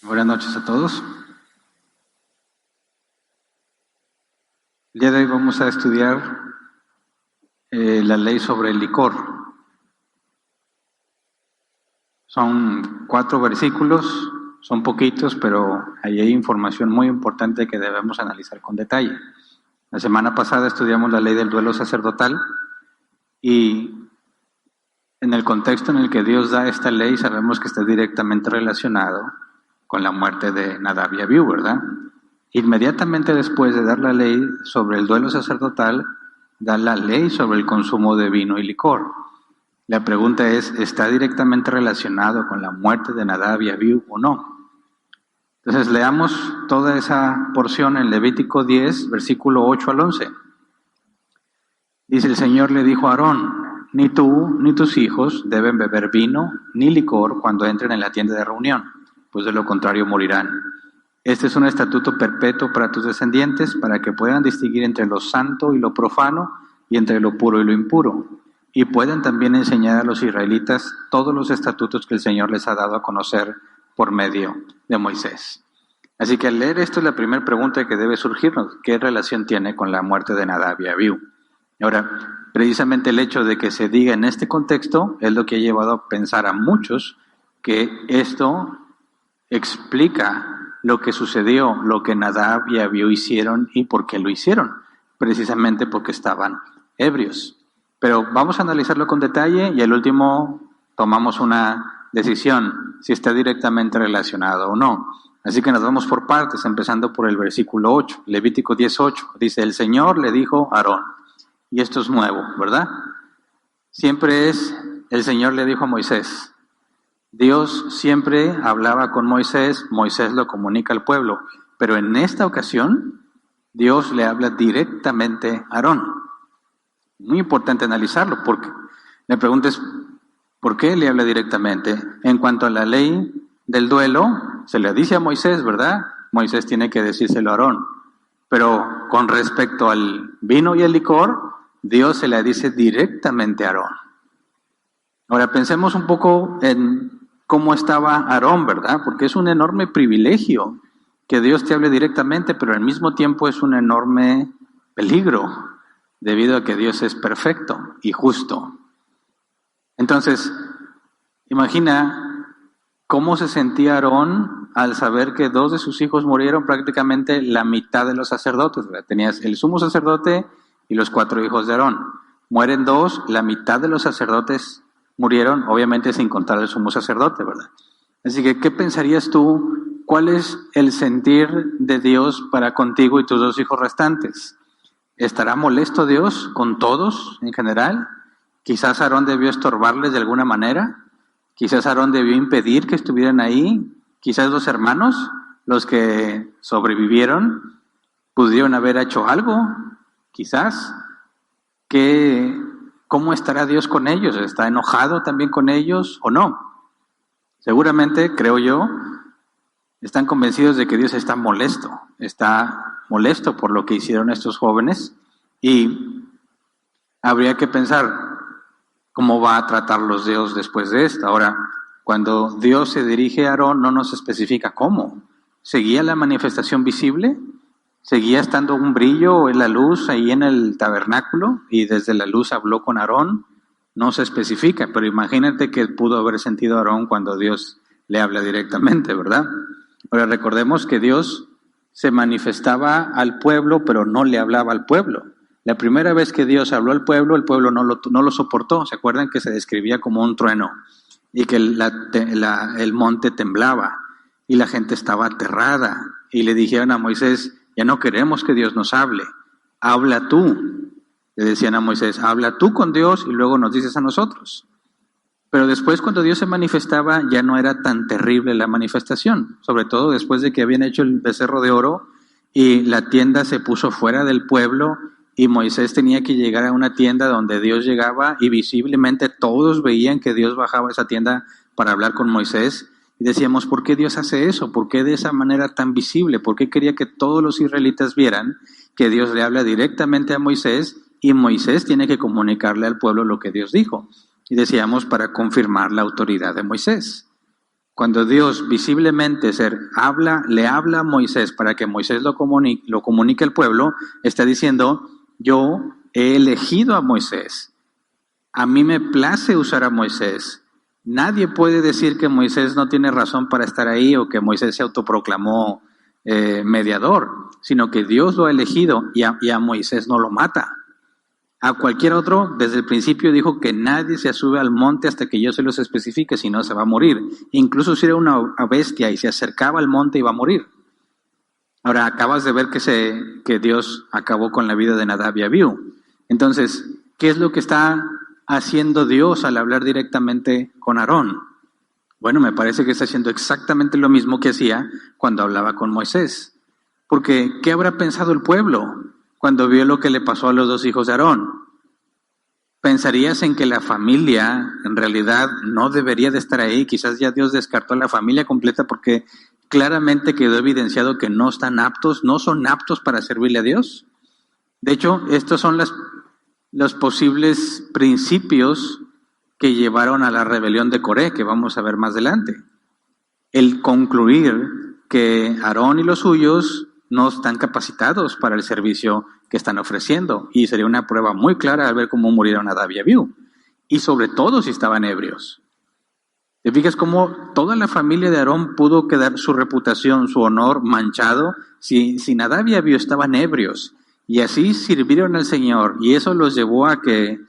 Buenas noches a todos. El día de hoy vamos a estudiar la ley sobre el licor. Son 4 versículos, son poquitos, pero ahí hay información muy importante que debemos analizar con detalle. La semana pasada estudiamos la ley del duelo sacerdotal y en el contexto en el que Dios da esta ley sabemos que está directamente relacionado con la muerte de Nadab y Abiú, ¿verdad? Inmediatamente después de dar la ley sobre el duelo sacerdotal, da la ley sobre el consumo de vino y licor. La pregunta es, ¿está directamente relacionado con la muerte de Nadab y Abiú o no? Entonces leamos toda esa porción en Levítico 10, versículo 8 al 11. Dice: el Señor le dijo a Aarón: ni tú ni tus hijos deben beber vino ni licor cuando entren en la tienda de reunión, pues de lo contrario morirán. Este es un estatuto perpetuo para tus descendientes, para que puedan distinguir entre lo santo y lo profano, y entre lo puro y lo impuro, y puedan también enseñar a los israelitas todos los estatutos que el Señor les ha dado a conocer por medio de Moisés. Así que al leer esto, la primera pregunta que debe surgirnos: ¿qué relación tiene con la muerte de Nadab y Abiú? Ahora, precisamente el hecho de que se diga en este contexto es lo que ha llevado a pensar a muchos que esto explica lo que sucedió, lo que Nadab y Abiú hicieron y por qué lo hicieron, precisamente porque estaban ebrios. Pero vamos a analizarlo con detalle y al último tomamos una decisión si está directamente relacionado o no. Así que nos vamos por partes, empezando por el versículo 8, Levítico 10:8. Dice: el Señor le dijo a Aarón, y esto es nuevo, ¿verdad? Siempre es el Señor le dijo a Moisés. Dios siempre hablaba con Moisés, Moisés lo comunica al pueblo, pero en esta ocasión Dios le habla directamente a Aarón. Muy importante analizarlo, porque la pregunta es, ¿por qué le habla directamente? En cuanto a la ley del duelo, se le dice a Moisés, ¿verdad? Moisés tiene que decírselo a Aarón, pero con respecto al vino y el licor, Dios se le dice directamente a Aarón. Ahora pensemos un poco en cómo estaba Aarón, ¿verdad? Porque es un enorme privilegio que Dios te hable directamente, pero al mismo tiempo es un enorme peligro, debido a que Dios es perfecto y justo. Entonces, imagina cómo se sentía Aarón al saber que 2 de sus hijos murieron, prácticamente la mitad de los sacerdotes, ¿verdad? Tenías el sumo sacerdote y los 4 hijos de Aarón. Mueren 2, la mitad de los sacerdotes murieron, obviamente sin contar el sumo sacerdote, ¿verdad? Así que, ¿qué pensarías tú? ¿Cuál es el sentir de Dios para contigo y tus 2 hijos restantes? ¿Estará molesto Dios con todos en general? Quizás Aarón debió estorbarles de alguna manera. Quizás Aarón debió impedir que estuvieran ahí. Quizás los hermanos, los que sobrevivieron, pudieron haber hecho algo. Quizás. ¿Cómo estará Dios con ellos? ¿Está enojado también con ellos o no? Seguramente, creo yo, están convencidos de que Dios está molesto por lo que hicieron estos jóvenes, y habría que pensar cómo va a tratarlos Dios después de esto. Ahora, cuando Dios se dirige a Aarón, no nos especifica cómo. ¿Seguía la manifestación visible? ¿Seguía estando un brillo en la luz ahí en el tabernáculo y desde la luz habló con Aarón? No se especifica, pero imagínate que pudo haber sentido Aarón cuando Dios le habla directamente, ¿verdad? Ahora recordemos que Dios se manifestaba al pueblo, pero no le hablaba al pueblo. La primera vez que Dios habló al pueblo, el pueblo no lo soportó. ¿Se acuerdan que se describía como un trueno y que el monte temblaba y la gente estaba aterrada? Y le dijeron a Moisés: ya no queremos que Dios nos hable, habla tú. Le decían a Moisés: habla tú con Dios y luego nos dices a nosotros. Pero después, cuando Dios se manifestaba, ya no era tan terrible la manifestación, sobre todo después de que habían hecho el becerro de oro y la tienda se puso fuera del pueblo y Moisés tenía que llegar a una tienda donde Dios llegaba y visiblemente todos veían que Dios bajaba a esa tienda para hablar con Moisés. Y decíamos, ¿por qué Dios hace eso? ¿Por qué de esa manera tan visible? ¿Por qué quería que todos los israelitas vieran que Dios le habla directamente a Moisés y Moisés tiene que comunicarle al pueblo lo que Dios dijo? Y decíamos, para confirmar la autoridad de Moisés. Cuando Dios visiblemente le habla a Moisés para que Moisés lo comunique al pueblo, está diciendo, yo he elegido a Moisés. A mí me place usar a Moisés. Nadie puede decir que Moisés no tiene razón para estar ahí o que Moisés se autoproclamó mediador, sino que Dios lo ha elegido y a Moisés no lo mata. A cualquier otro, desde el principio dijo que nadie se sube al monte hasta que yo se los especifique, si no se va a morir. Incluso si era una bestia y se acercaba al monte iba a morir. Ahora, acabas de ver que Dios acabó con la vida de Nadab y Abiú. Entonces, ¿qué es lo que está haciendo Dios al hablar directamente con Aarón? Bueno, me parece que está haciendo exactamente lo mismo que hacía cuando hablaba con Moisés. Porque, ¿qué habrá pensado el pueblo cuando vio lo que le pasó a los dos hijos de Aarón? ¿Pensarías en que la familia en realidad no debería de estar ahí? Quizás ya Dios descartó a la familia completa porque claramente quedó evidenciado que no son aptos para servirle a Dios. De hecho, estos son los posibles principios que llevaron a la rebelión de Coré, que vamos a ver más adelante. El concluir que Aarón y los suyos no están capacitados para el servicio que están ofreciendo, y sería una prueba muy clara al ver cómo murieron Nadab y Abiú, y sobre todo si estaban ebrios. ¿Te fijas cómo toda la familia de Aarón pudo quedar su reputación, su honor manchado si Nadab y Abiú estaban ebrios? Y así sirvieron al Señor, y eso los llevó a que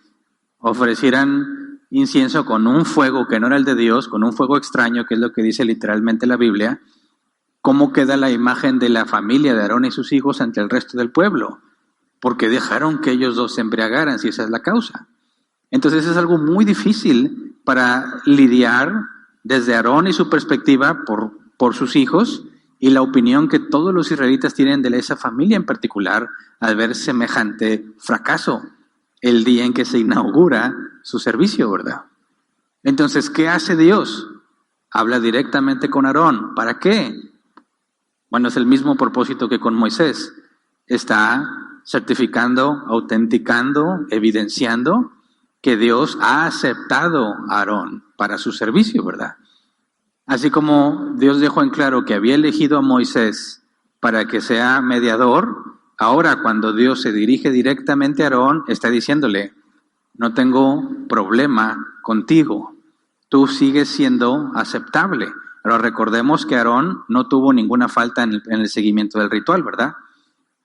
ofrecieran incienso con un fuego que no era el de Dios, con un fuego extraño, que es lo que dice literalmente la Biblia. ¿Cómo queda la imagen de la familia de Aarón y sus hijos ante el resto del pueblo? Porque dejaron que ellos dos se embriagaran, si esa es la causa. Entonces es algo muy difícil para lidiar desde Aarón y su perspectiva por sus hijos y la opinión que todos los israelitas tienen de esa familia en particular al ver semejante fracaso el día en que se inaugura su servicio, ¿verdad? Entonces, ¿qué hace Dios? Habla directamente con Aarón. ¿Para qué? Bueno, es el mismo propósito que con Moisés. Está certificando, autenticando, evidenciando que Dios ha aceptado a Aarón para su servicio, ¿verdad? Así como Dios dejó en claro que había elegido a Moisés para que sea mediador, ahora cuando Dios se dirige directamente a Aarón, está diciéndole, no tengo problema contigo, tú sigues siendo aceptable. Pero recordemos que Aarón no tuvo ninguna falta en el seguimiento del ritual, ¿verdad?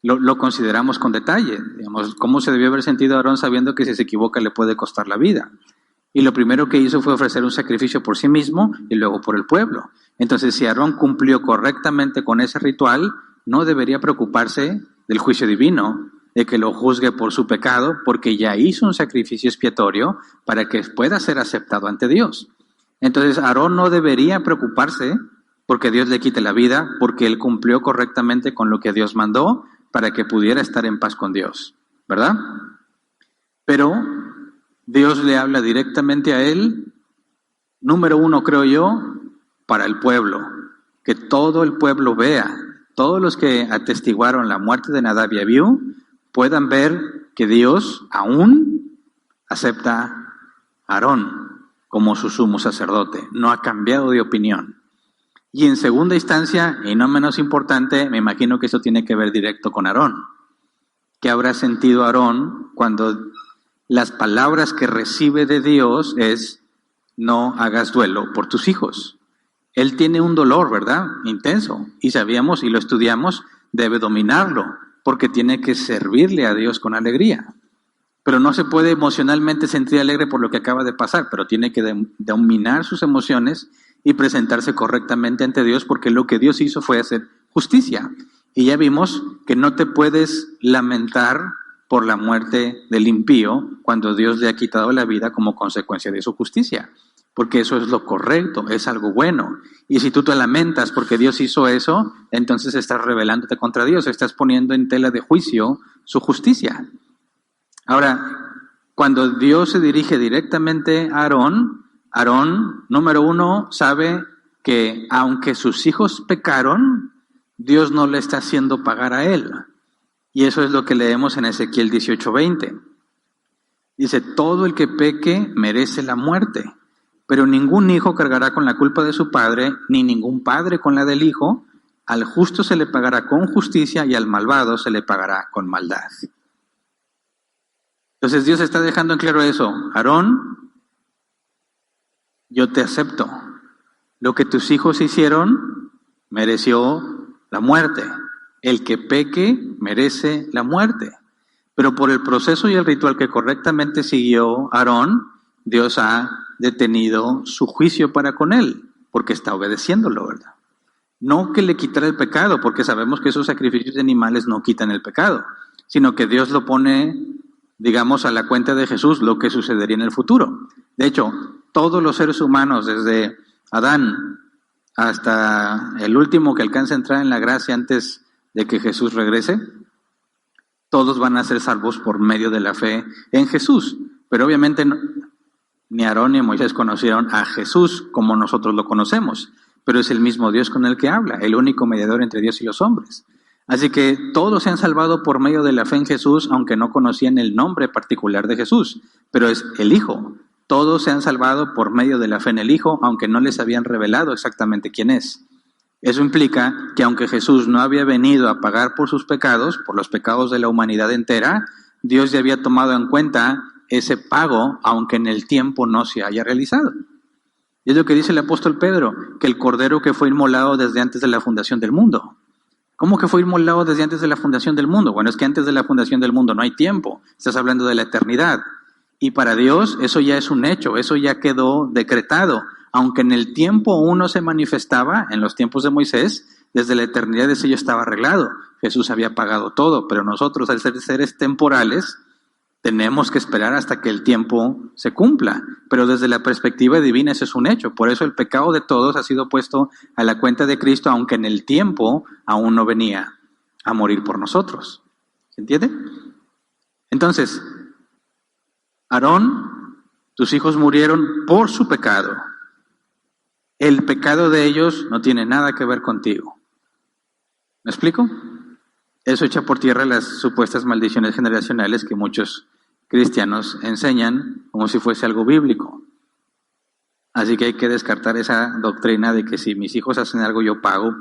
Lo consideramos con detalle, digamos, cómo se debió haber sentido Aarón sabiendo que si se equivoca le puede costar la vida. Y lo primero que hizo fue ofrecer un sacrificio por sí mismo y luego por el pueblo. Entonces, si Aarón cumplió correctamente con ese ritual, no debería preocuparse del juicio divino, de que lo juzgue por su pecado, porque ya hizo un sacrificio expiatorio para que pueda ser aceptado ante Dios. Entonces, Aarón no debería preocuparse porque Dios le quite la vida, porque él cumplió correctamente con lo que Dios mandó para que pudiera estar en paz con Dios, ¿verdad? Pero Dios le habla directamente a él, número uno, creo yo, para el pueblo, que todo el pueblo vea, todos los que atestiguaron la muerte de Nadab y Abiú puedan ver que Dios aún acepta a Aarón como su sumo sacerdote, no ha cambiado de opinión. Y en segunda instancia, y no menos importante, me imagino que eso tiene que ver directo con Aarón. ¿Qué habrá sentido Aarón cuando las palabras que recibe de Dios es, no hagas duelo por tus hijos? Él tiene un dolor, ¿verdad? Intenso. Y sabíamos y lo estudiamos, debe dominarlo, porque tiene que servirle a Dios con alegría. Pero no se puede emocionalmente sentir alegre por lo que acaba de pasar, pero tiene que dominar sus emociones y presentarse correctamente ante Dios, porque lo que Dios hizo fue hacer justicia. Y ya vimos que no te puedes lamentar por la muerte del impío cuando Dios le ha quitado la vida como consecuencia de su justicia, porque eso es lo correcto, es algo bueno. Y si tú te lamentas porque Dios hizo eso, entonces estás rebelándote contra Dios, estás poniendo en tela de juicio su justicia. Ahora, cuando Dios se dirige directamente a Aarón, Aarón, número uno, sabe que aunque sus hijos pecaron, Dios no le está haciendo pagar a él. Y eso es lo que leemos en Ezequiel 18:20. Dice, todo el que peque merece la muerte. Pero ningún hijo cargará con la culpa de su padre, ni ningún padre con la del hijo. Al justo se le pagará con justicia y al malvado se le pagará con maldad. Entonces Dios está dejando en claro eso. Aarón, yo te acepto. Lo que tus hijos hicieron mereció la muerte. El que peque merece la muerte. Pero por el proceso y el ritual que correctamente siguió Aarón, Dios ha detenido su juicio para con él, porque está obedeciéndolo, ¿verdad? No que le quitara el pecado, porque sabemos que esos sacrificios de animales no quitan el pecado, sino que Dios lo pone, digamos, a la cuenta de Jesús, lo que sucedería en el futuro. De hecho, todos los seres humanos, desde Adán hasta el último que alcanza a entrar en la gracia antes de que Jesús regrese, todos van a ser salvos por medio de la fe en Jesús. Pero obviamente ni Aarón ni Moisés conocieron a Jesús como nosotros lo conocemos, pero es el mismo Dios con el que habla, el único mediador entre Dios y los hombres. Así que todos se han salvado por medio de la fe en Jesús, aunque no conocían el nombre particular de Jesús, pero es el Hijo. Todos se han salvado por medio de la fe en el Hijo, aunque no les habían revelado exactamente quién es. Eso implica que aunque Jesús no había venido a pagar por sus pecados, por los pecados de la humanidad entera, Dios ya había tomado en cuenta ese pago, aunque en el tiempo no se haya realizado. Y es lo que dice el apóstol Pedro, que el Cordero que fue inmolado desde antes de la fundación del mundo. ¿Cómo que fue inmolado desde antes de la fundación del mundo? Bueno, es que antes de la fundación del mundo no hay tiempo, estás hablando de la eternidad. Y para Dios eso ya es un hecho, eso ya quedó decretado. Aunque en el tiempo uno se manifestaba, en los tiempos de Moisés, desde la eternidad eso ya estaba arreglado. Jesús había pagado todo, pero nosotros, al ser seres temporales, tenemos que esperar hasta que el tiempo se cumpla. Pero desde la perspectiva divina eso es un hecho. Por eso el pecado de todos ha sido puesto a la cuenta de Cristo, aunque en el tiempo aún no venía a morir por nosotros. ¿Se entiende? Entonces, Aarón, tus hijos murieron por su pecado. El pecado de ellos no tiene nada que ver contigo. ¿Me explico? Eso echa por tierra las supuestas maldiciones generacionales que muchos cristianos enseñan como si fuese algo bíblico. Así que hay que descartar esa doctrina de que si mis hijos hacen algo yo pago,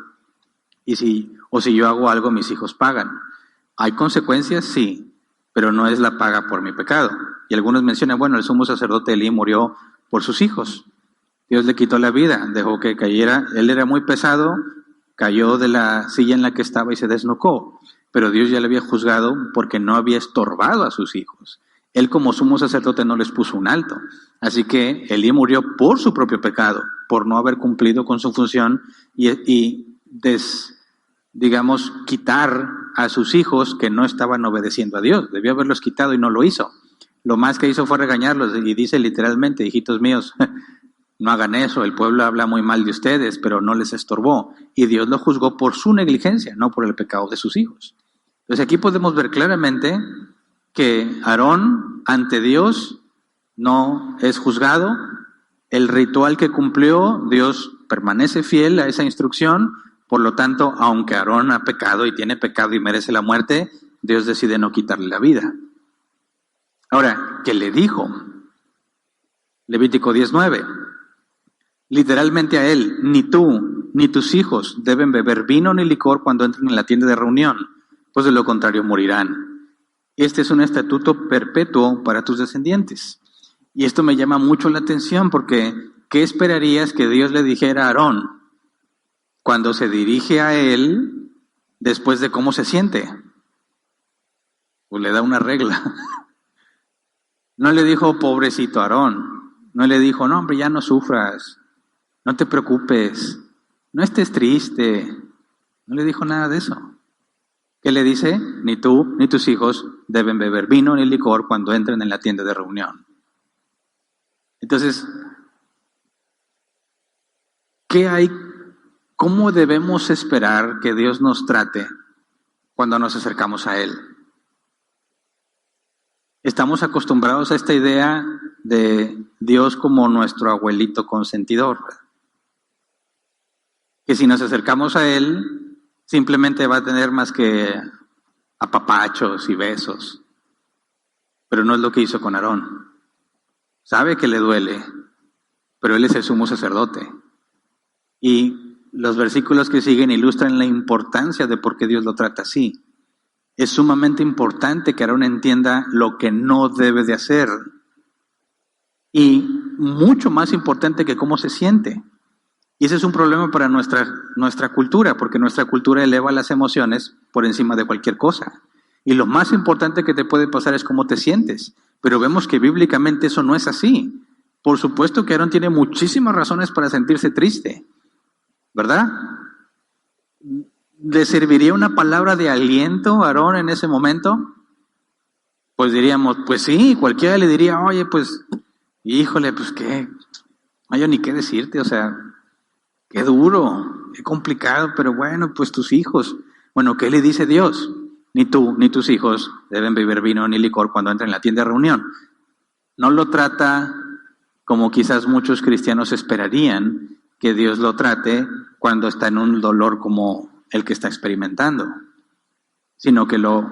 y si yo hago algo mis hijos pagan. ¿Hay consecuencias? Sí, pero no es la paga por mi pecado. Y algunos mencionan, bueno, el sumo sacerdote Elí murió por sus hijos. Dios le quitó la vida, dejó que cayera, él era muy pesado, cayó de la silla en la que estaba y se desnucó, pero Dios ya le había juzgado porque no había estorbado a sus hijos. Él como sumo sacerdote no les puso un alto, así que Elí murió por su propio pecado, por no haber cumplido con su función digamos, quitar a sus hijos que no estaban obedeciendo a Dios. Debió haberlos quitado y no lo hizo. Lo más que hizo fue regañarlos y dice literalmente, hijitos míos, no hagan eso, el pueblo habla muy mal de ustedes, pero no les estorbó. Y Dios lo juzgó por su negligencia, no por el pecado de sus hijos. Entonces aquí podemos ver claramente que Aarón ante Dios no es juzgado. El ritual que cumplió, Dios permanece fiel a esa instrucción. Por lo tanto, aunque Aarón ha pecado y tiene pecado y merece la muerte, Dios decide no quitarle la vida. Ahora, ¿qué le dijo? Levítico 19. Literalmente a él, ni tú ni tus hijos deben beber vino ni licor cuando entren en la tienda de reunión, pues de lo contrario morirán. Este es un estatuto perpetuo para tus descendientes. Y esto me llama mucho la atención porque ¿qué esperarías que Dios le dijera a Aarón cuando se dirige a él después de cómo se siente? Pues le da una regla. No le dijo, pobrecito Aarón. No le dijo, no hombre, ya no sufras. No te preocupes, no estés triste. No le dijo nada de eso. ¿Qué le dice? Ni tú ni tus hijos deben beber vino ni licor cuando entren en la tienda de reunión. Entonces, ¿qué hay? ¿Cómo debemos esperar que Dios nos trate cuando nos acercamos a Él? Estamos acostumbrados a esta idea de Dios como nuestro abuelito consentidor, que si nos acercamos a Él, simplemente va a tener más que apapachos y besos. Pero no es lo que hizo con Aarón. Sabe que le duele, pero él es el sumo sacerdote. Y los versículos que siguen ilustran la importancia de por qué Dios lo trata así. Es sumamente importante que Aarón entienda lo que no debe de hacer. Y mucho más importante que cómo se siente. Y ese es un problema para nuestra cultura, porque nuestra cultura eleva las emociones por encima de cualquier cosa. Y lo más importante que te puede pasar es cómo te sientes. Pero vemos que bíblicamente eso no es así. Por supuesto que Aarón tiene muchísimas razones para sentirse triste, ¿verdad? ¿Le serviría una palabra de aliento a Aarón en ese momento? Pues diríamos, pues sí, cualquiera le diría, oye, pues, híjole, pues qué, no hay ni qué decirte, o sea, qué duro, qué complicado, pero bueno, pues tus hijos. Bueno, ¿qué le dice Dios? Ni tú ni tus hijos deben beber vino ni licor cuando entren en la tienda de reunión. No lo trata como quizás muchos cristianos esperarían que Dios lo trate cuando está en un dolor como el que está experimentando, sino que lo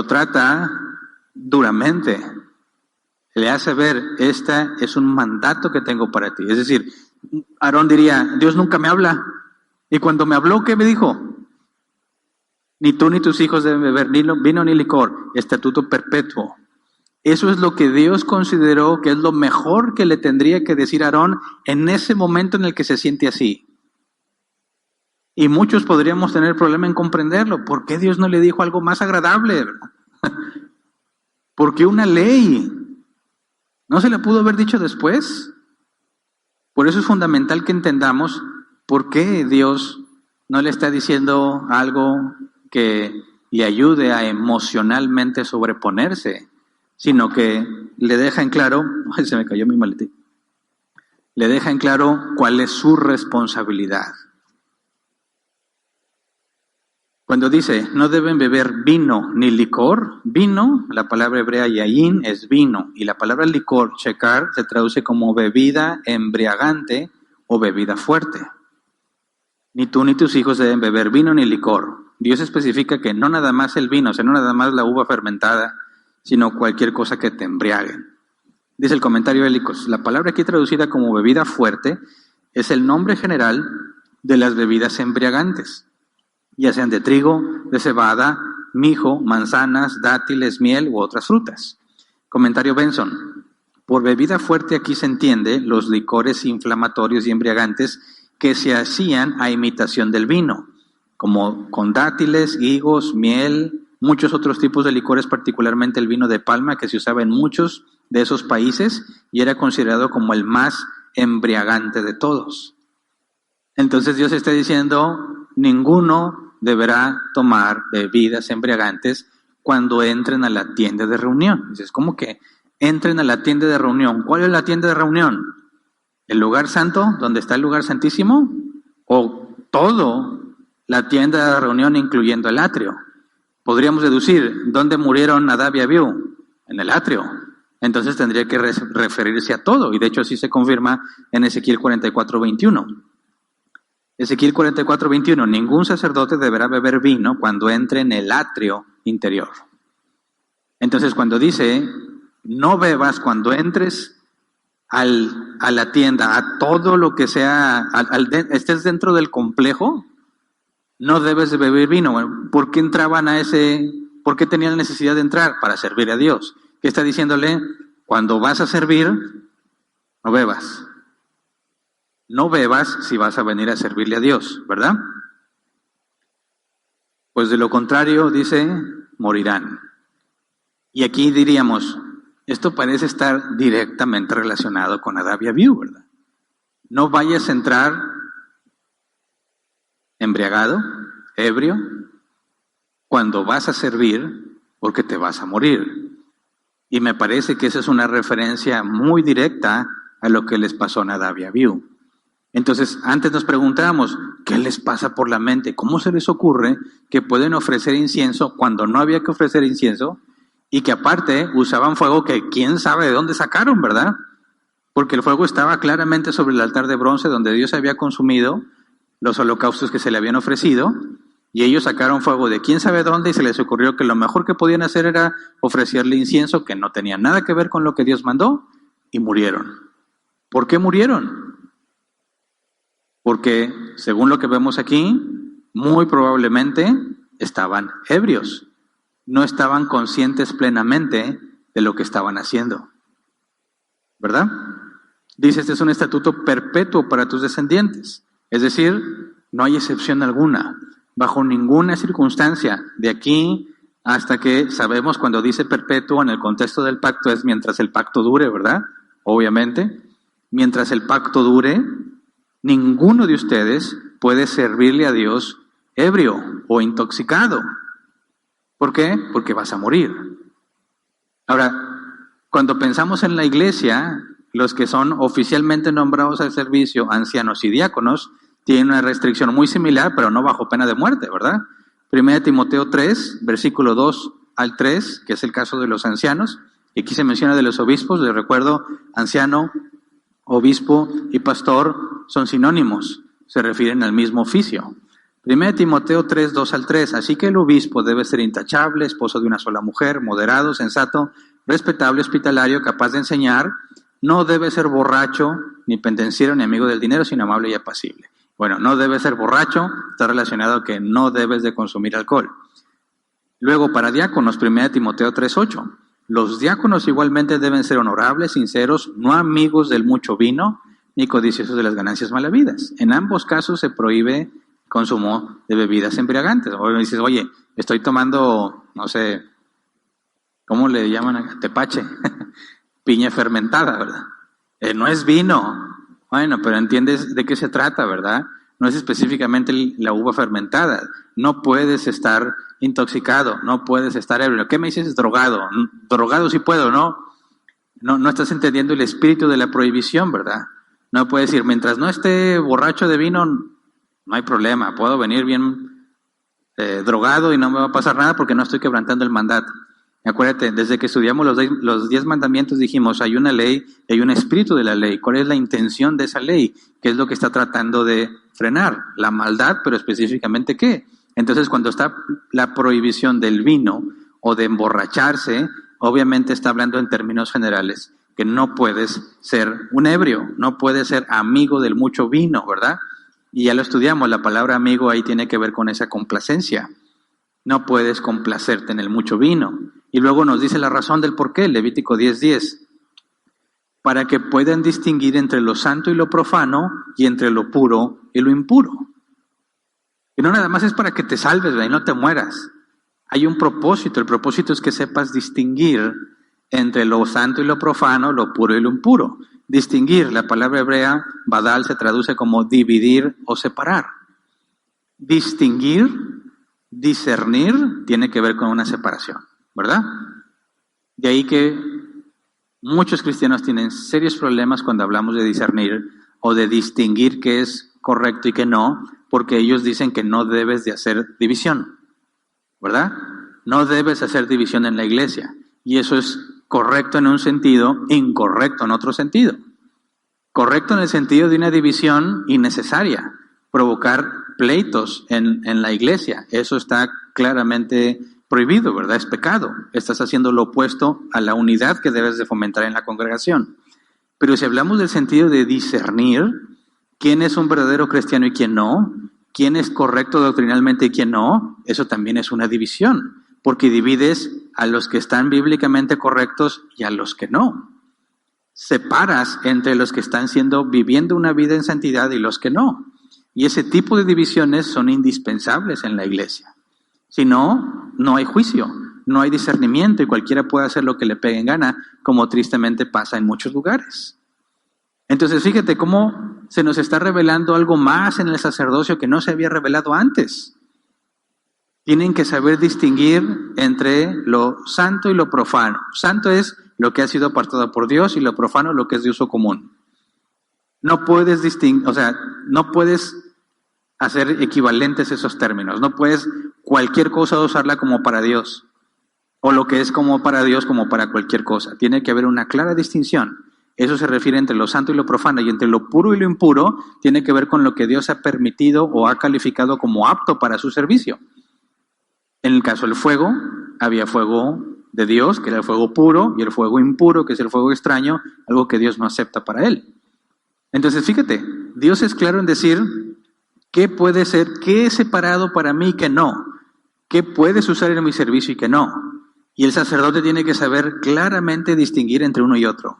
trata duramente. Le hace ver, este es un mandato que tengo para ti. Es decir, Aarón diría, Dios nunca me habla. Y cuando me habló, ¿qué me dijo? Ni tú ni tus hijos deben beber ni vino ni licor, estatuto perpetuo. Eso es lo que Dios consideró que es lo mejor que le tendría que decir a Aarón en ese momento en el que se siente así. Y muchos podríamos tener problema en comprenderlo. ¿Por qué Dios no le dijo algo más agradable? ¿Por qué una ley? ¿No se le pudo haber dicho después? Por eso es fundamental que entendamos por qué Dios no le está diciendo algo que le ayude a emocionalmente sobreponerse, sino que le deja en claro, ¡ay, se me cayó mi maletín! Le deja en claro cuál es su responsabilidad. Cuando dice, no deben beber vino ni licor, vino, la palabra hebrea yayin es vino, y la palabra licor, shekar, se traduce como bebida embriagante o bebida fuerte. Ni tú ni tus hijos deben beber vino ni licor. Dios especifica que no nada más el vino, o sea, no nada más la uva fermentada, sino cualquier cosa que te embriague. Dice el comentario de Helicos, la palabra aquí traducida como bebida fuerte es el nombre general de las bebidas embriagantes, ya sean de trigo, de cebada, mijo, manzanas, dátiles, miel u otras frutas. Comentario Benson, por bebida fuerte aquí se entiende los licores inflamatorios y embriagantes que se hacían a imitación del vino, como con dátiles, higos, miel, muchos otros tipos de licores, particularmente el vino de palma que se usaba en muchos de esos países y era considerado como el más embriagante de todos. Entonces Dios está diciendo, ninguno deberá tomar bebidas embriagantes cuando entren a la tienda de reunión. Es como que entren a la tienda de reunión. ¿Cuál es la tienda de reunión? ¿El lugar santo, donde está el lugar santísimo? ¿O todo la tienda de reunión incluyendo el atrio? Podríamos deducir, ¿dónde murieron Nadab y Abiú? En el atrio. Entonces tendría que referirse a todo, y de hecho así se confirma en Ezequiel 44:21. Ezequiel 44:21, ningún sacerdote deberá beber vino cuando entre en el atrio interior. Entonces cuando dice, no bebas cuando entres a la tienda, a todo lo que sea, estés dentro del complejo, no debes de beber vino. Bueno, ¿por qué entraban por qué tenían la necesidad de entrar? Para servir a Dios. ¿Qué está diciéndole? Cuando vas a servir, no bebas. No bebas si vas a venir a servirle a Dios, ¿verdad? Pues de lo contrario, dice, morirán. Y aquí diríamos, esto parece estar directamente relacionado con Nadab y Abiú, ¿verdad? No vayas a entrar embriagado, ebrio, cuando vas a servir, porque te vas a morir. Y me parece que esa es una referencia muy directa a lo que les pasó a Nadab y Abiú. Entonces, antes nos preguntábamos, ¿qué les pasa por la mente? ¿Cómo se les ocurre que pueden ofrecer incienso cuando no había que ofrecer incienso? Y que aparte usaban fuego que quién sabe de dónde sacaron, ¿verdad? Porque el fuego estaba claramente sobre el altar de bronce donde Dios había consumido los holocaustos que se le habían ofrecido, y ellos sacaron fuego de quién sabe dónde y se les ocurrió que lo mejor que podían hacer era ofrecerle incienso que no tenía nada que ver con lo que Dios mandó, y murieron. ¿Por qué murieron? Porque, según lo que vemos aquí, muy probablemente estaban ebrios. No estaban conscientes plenamente de lo que estaban haciendo. ¿Verdad? Dice, este es un estatuto perpetuo para tus descendientes. Es decir, no hay excepción alguna. Bajo ninguna circunstancia, de aquí hasta que sabemos cuando dice perpetuo en el contexto del pacto es mientras el pacto dure, ¿verdad? Obviamente. Mientras el pacto dure, ninguno de ustedes puede servirle a Dios ebrio o intoxicado. ¿Por qué? Porque vas a morir. Ahora, cuando pensamos en la iglesia, los que son oficialmente nombrados al servicio, ancianos y diáconos, tienen una restricción muy similar, pero no bajo pena de muerte, ¿verdad? 1 Timoteo 3, versículo 2 al 3, que es el caso de los ancianos, y aquí se menciona de los obispos. Les recuerdo, anciano, obispo y pastor son sinónimos, se refieren al mismo oficio. 1 Timoteo 3, 2 al 3, así que el obispo debe ser intachable, esposo de una sola mujer, moderado, sensato, respetable, hospitalario, capaz de enseñar, no debe ser borracho, ni pendenciero, ni amigo del dinero, sino amable y apacible. Bueno, no debe ser borracho, está relacionado a que no debes de consumir alcohol. Luego, para diáconos, 1 Timoteo 3, 8, los diáconos igualmente deben ser honorables, sinceros, no amigos del mucho vino, ni codiciosos de las ganancias malavidas. En ambos casos se prohíbe consumo de bebidas embriagantes. O dices, oye, estoy tomando, no sé, ¿cómo le llaman? Tepache, piña fermentada, ¿verdad? No es vino. Bueno, pero entiendes de qué se trata, ¿verdad? No es específicamente la uva fermentada. No puedes estar intoxicado, no puedes estar ebrio. ¿Qué me dices? Drogado. Drogado sí puedo, ¿no? No estás entendiendo el espíritu de la prohibición, ¿verdad? No puedes decir, mientras no esté borracho de vino, no hay problema. Puedo venir bien drogado y no me va a pasar nada porque no estoy quebrantando el mandato. Acuérdate, desde que estudiamos los 10 mandamientos dijimos, hay una ley y hay un espíritu de la ley. ¿Cuál es la intención de esa ley? ¿Qué es lo que está tratando de frenar? La maldad, pero específicamente ¿qué? Entonces, cuando está la prohibición del vino o de emborracharse, obviamente está hablando en términos generales, que no puedes ser un ebrio, no puedes ser amigo del mucho vino, ¿verdad? Y ya lo estudiamos, la palabra amigo ahí tiene que ver con esa complacencia. No puedes complacerte en el mucho vino. Y luego nos dice la razón del por qué, Levítico 10:10. Para que puedan distinguir entre lo santo y lo profano y entre lo puro y lo impuro. Y no nada más es para que te salves, y no te mueras. Hay un propósito, el propósito es que sepas distinguir entre lo santo y lo profano, lo puro y lo impuro. Distinguir, la palabra hebrea, badal, se traduce como dividir o separar. Distinguir, discernir, tiene que ver con una separación, ¿verdad? De ahí que muchos cristianos tienen serios problemas cuando hablamos de discernir o de distinguir qué es correcto y qué no, porque ellos dicen que no debes de hacer división, ¿verdad? No debes hacer división en la iglesia, y eso es correcto en un sentido, incorrecto en otro sentido. Correcto en el sentido de una división innecesaria, provocar pleitos en la iglesia, eso está claramente prohibido, ¿verdad? Es pecado. Estás haciendo lo opuesto a la unidad que debes de fomentar en la congregación. Pero si hablamos del sentido de discernir quién es un verdadero cristiano y quién no, quién es correcto doctrinalmente y quién no, eso también es una división, porque divides a los que están bíblicamente correctos y a los que no. Separas entre los que están viviendo una vida en santidad y los que no. Y ese tipo de divisiones son indispensables en la iglesia. Si no, no hay juicio, no hay discernimiento y cualquiera puede hacer lo que le pegue en gana, como tristemente pasa en muchos lugares. Entonces, fíjate cómo se nos está revelando algo más en el sacerdocio que no se había revelado antes. Tienen que saber distinguir entre lo santo y lo profano. Santo es lo que ha sido apartado por Dios y lo profano lo que es de uso común. No puedes distinguir, no puedes hacer equivalentes esos términos. No puedes cualquier cosa usarla como para Dios, o lo que es como para Dios como para cualquier cosa. Tiene que haber una clara distinción. Eso se refiere entre lo santo y lo profano, y entre lo puro y lo impuro tiene que ver con lo que Dios ha permitido o ha calificado como apto para su servicio. En el caso del fuego, había fuego de Dios, que era el fuego puro, y el fuego impuro, que es el fuego extraño, algo que Dios no acepta para él. Entonces, fíjate, Dios es claro en decir qué puede ser, qué es separado para mí y qué no, qué puedes usar en mi servicio y qué no. Y el sacerdote tiene que saber claramente distinguir entre uno y otro.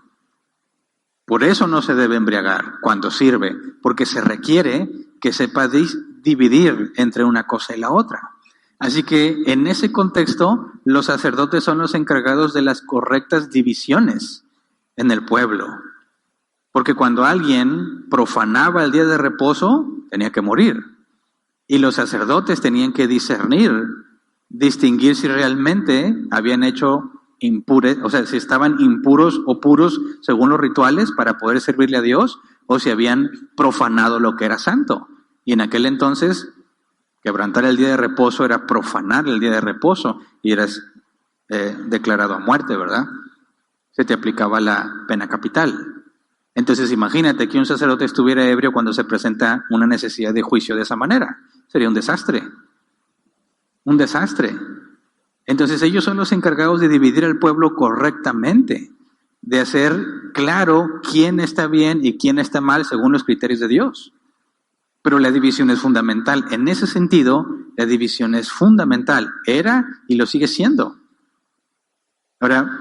Por eso no se debe embriagar cuando sirve, porque se requiere que sepa dividir entre una cosa y la otra. Así que en ese contexto, los sacerdotes son los encargados de las correctas divisiones en el pueblo. Porque cuando alguien profanaba el día de reposo, tenía que morir. Y los sacerdotes tenían que distinguir si realmente habían hecho impures, o sea, si estaban impuros o puros según los rituales para poder servirle a Dios, o si habían profanado lo que era santo. Y en aquel entonces, quebrantar el día de reposo era profanar el día de reposo y eras declarado a muerte, ¿verdad? Se te aplicaba la pena capital. Entonces imagínate que un sacerdote estuviera ebrio cuando se presenta una necesidad de juicio de esa manera. Sería un desastre. Un desastre. Entonces ellos son los encargados de dividir al pueblo correctamente, de hacer claro quién está bien y quién está mal según los criterios de Dios. Pero la división es fundamental. En ese sentido, la división es fundamental. Era y lo sigue siendo. Ahora,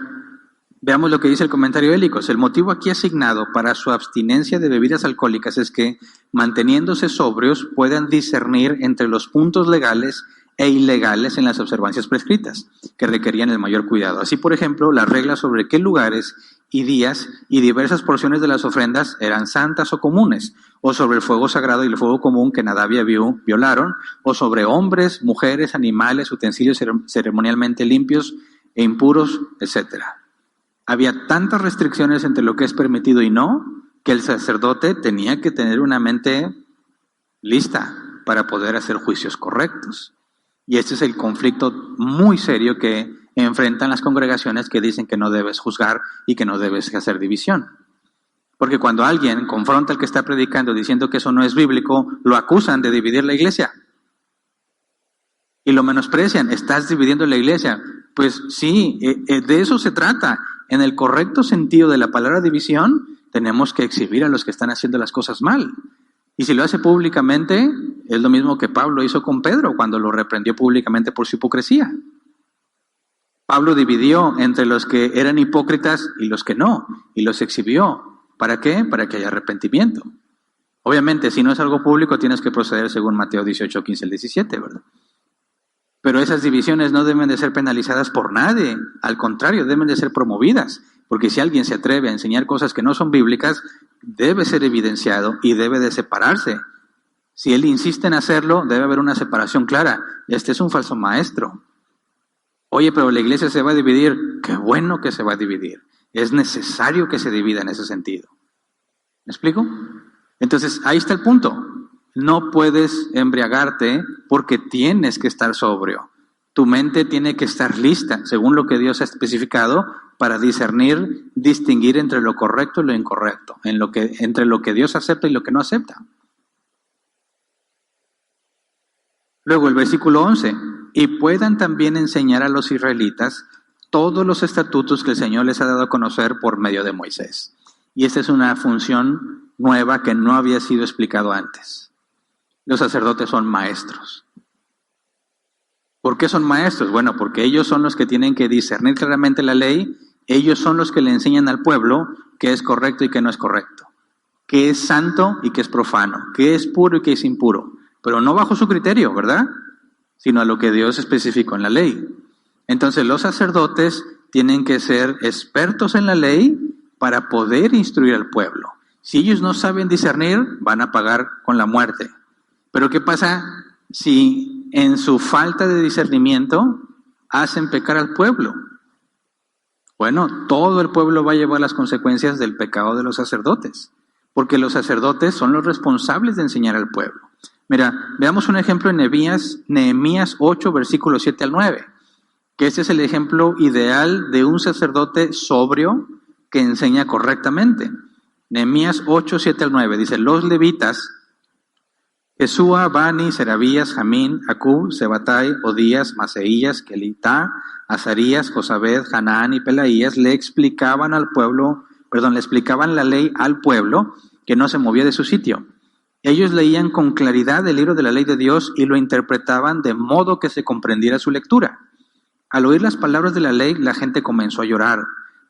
veamos lo que dice el comentario de Hélicos. El motivo aquí asignado para su abstinencia de bebidas alcohólicas es que, manteniéndose sobrios, puedan discernir entre los puntos legales e ilegales en las observancias prescritas, que requerían el mayor cuidado. Así, por ejemplo, las reglas sobre qué lugares y días y diversas porciones de las ofrendas eran santas o comunes, o sobre el fuego sagrado y el fuego común que Nadab y Abiú violaron, o sobre hombres, mujeres, animales, utensilios ceremonialmente limpios e impuros, etc. Había tantas restricciones entre lo que es permitido y no, que el sacerdote tenía que tener una mente lista para poder hacer juicios correctos. Y este es el conflicto muy serio que enfrentan las congregaciones que dicen que no debes juzgar y que no debes hacer división. Porque cuando alguien confronta al que está predicando diciendo que eso no es bíblico, lo acusan de dividir la iglesia. Y lo menosprecian, estás dividiendo la iglesia. Pues sí, de eso se trata. En el correcto sentido de la palabra división, tenemos que exhibir a los que están haciendo las cosas mal. Y si lo hace públicamente, es lo mismo que Pablo hizo con Pedro cuando lo reprendió públicamente por su hipocresía. Pablo dividió entre los que eran hipócritas y los que no, y los exhibió. ¿Para qué? Para que haya arrepentimiento. Obviamente, si no es algo público, tienes que proceder según Mateo 18, 15 al 17, ¿verdad? Pero esas divisiones no deben de ser penalizadas por nadie, al contrario, deben de ser promovidas, porque si alguien se atreve a enseñar cosas que no son bíblicas, debe ser evidenciado y debe de separarse. Si él insiste en hacerlo, debe haber una separación clara. Este es un falso maestro. Oye, pero la iglesia se va a dividir. Qué bueno que se va a dividir. Es necesario que se divida en ese sentido. ¿Me explico? Entonces, ahí está el punto. No puedes embriagarte porque tienes que estar sobrio. Tu mente tiene que estar lista, según lo que Dios ha especificado, para discernir, distinguir entre lo correcto y lo incorrecto, entre lo que Dios acepta y lo que no acepta. Luego el versículo 11, y puedan también enseñar a los israelitas todos los estatutos que el Señor les ha dado a conocer por medio de Moisés. Y esta es una función nueva que no había sido explicado antes. Los sacerdotes son maestros. ¿Por qué son maestros? Bueno, porque ellos son los que tienen que discernir claramente la ley, ellos son los que le enseñan al pueblo qué es correcto y qué no es correcto, qué es santo y qué es profano, qué es puro y qué es impuro, pero no bajo su criterio, ¿verdad? Sino a lo que Dios especificó en la ley. Entonces los sacerdotes tienen que ser expertos en la ley para poder instruir al pueblo. Si ellos no saben discernir, van a pagar con la muerte. Pero ¿qué pasa si en su falta de discernimiento hacen pecar al pueblo? Bueno, todo el pueblo va a llevar las consecuencias del pecado de los sacerdotes, porque los sacerdotes son los responsables de enseñar al pueblo. Mira, veamos un ejemplo en Nehemías 8, versículos 7 al 9, que este es el ejemplo ideal de un sacerdote sobrio que enseña correctamente. Nehemías 8, 7 al 9, dice, los levitas, Jesúa, Bani, Serabías, Jamín, Acub, Sebatai, Odías, Maseías, Kelitá, Azarías, Josabed, Hanaán y Pelaías le explicaban la ley al pueblo que no se movía de su sitio. Ellos leían con claridad el libro de la ley de Dios y lo interpretaban de modo que se comprendiera su lectura. Al oír las palabras de la ley, la gente comenzó a llorar.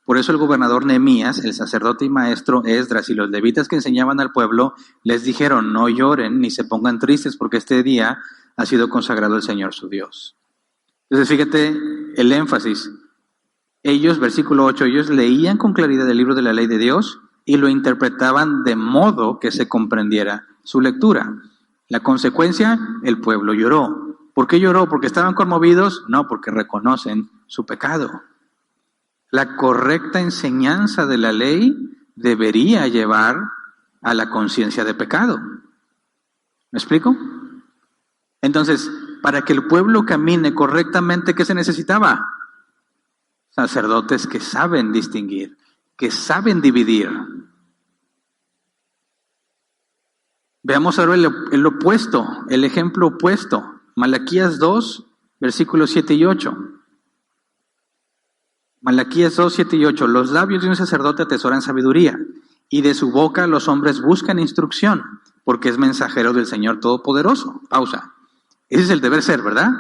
Por eso el gobernador Nehemías, el sacerdote y maestro Esdras y los levitas que enseñaban al pueblo, les dijeron: no lloren ni se pongan tristes, porque este día ha sido consagrado al Señor su Dios. Entonces fíjate el énfasis. Ellos, versículo 8, ellos leían con claridad el libro de la ley de Dios y lo interpretaban de modo que se comprendiera su lectura. La consecuencia, el pueblo lloró. ¿Por qué lloró? ¿Porque estaban conmovidos? No, porque reconocen su pecado. La correcta enseñanza de la ley debería llevar a la conciencia de pecado. ¿Me explico? Entonces, para que el pueblo camine correctamente, ¿qué se necesitaba? Sacerdotes que saben distinguir, que saben dividir. Veamos ahora el opuesto, el ejemplo opuesto. Malaquías 2, versículos 7 y 8. Malaquías 2, 7 y 8. Los labios de un sacerdote atesoran sabiduría, y de su boca los hombres buscan instrucción, porque es mensajero del Señor Todopoderoso. Pausa. Ese es el deber ser, ¿verdad?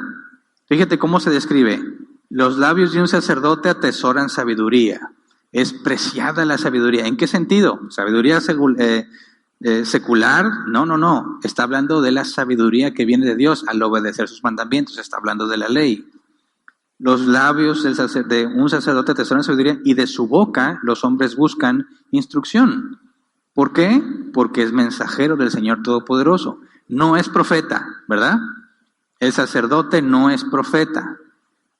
Fíjate cómo se describe. Los labios de un sacerdote atesoran sabiduría. Es preciada la sabiduría. ¿En qué sentido? ¿Sabiduría secular? No. Está hablando de la sabiduría que viene de Dios al obedecer sus mandamientos. Está hablando de la ley. Los labios de un sacerdote atesoran sabiduría y de su boca los hombres buscan instrucción. ¿Por qué? Porque es mensajero del Señor Todopoderoso. No es profeta, ¿verdad? El sacerdote no es profeta.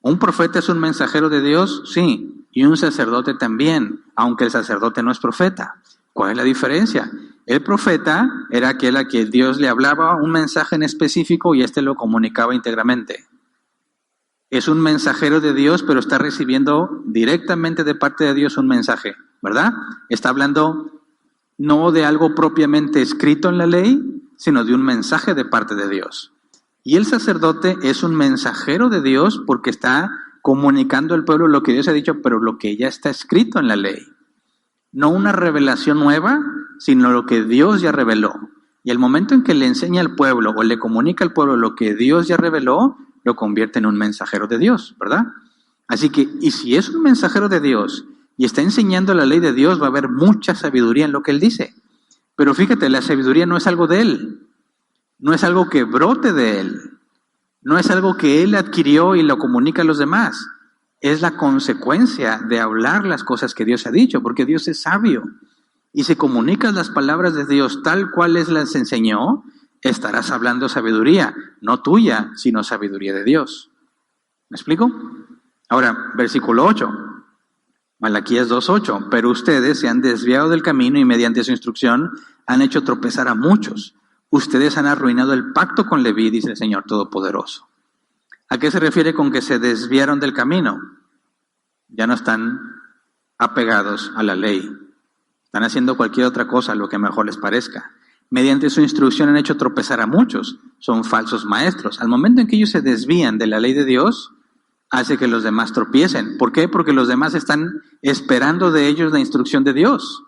¿Un profeta es un mensajero de Dios? Sí, y un sacerdote también, aunque el sacerdote no es profeta. ¿Cuál es la diferencia? El profeta era aquel a quien Dios le hablaba un mensaje en específico y éste lo comunicaba íntegramente. Es un mensajero de Dios, pero está recibiendo directamente de parte de Dios un mensaje, ¿verdad? Está hablando no de algo propiamente escrito en la ley, sino de un mensaje de parte de Dios. Y el sacerdote es un mensajero de Dios porque está comunicando al pueblo lo que Dios ha dicho, pero lo que ya está escrito en la ley. No una revelación nueva, sino lo que Dios ya reveló. Y el momento en que le enseña al pueblo o le comunica al pueblo lo que Dios ya reveló, lo convierte en un mensajero de Dios, ¿verdad? Así que, y si es un mensajero de Dios y está enseñando la ley de Dios, va a haber mucha sabiduría en lo que él dice. Pero fíjate, la sabiduría no es algo de él. No es algo que brote de él. No es algo que él adquirió y lo comunica a los demás. Es la consecuencia de hablar las cosas que Dios ha dicho, porque Dios es sabio. Y si comunicas las palabras de Dios tal cual Él las enseñó, estarás hablando sabiduría, no tuya, sino sabiduría de Dios. ¿Me explico? Ahora, versículo 8. Malaquías 2:8. Pero ustedes se han desviado del camino y mediante su instrucción han hecho tropezar a muchos. Ustedes han arruinado el pacto con Leví, dice el Señor Todopoderoso. ¿A qué se refiere con que se desviaron del camino? Ya no están apegados a la ley. Están haciendo cualquier otra cosa, lo que mejor les parezca. Mediante su instrucción han hecho tropezar a muchos. Son falsos maestros. Al momento en que ellos se desvían de la ley de Dios, hace que los demás tropiecen. ¿Por qué? Porque los demás están esperando de ellos la instrucción de Dios.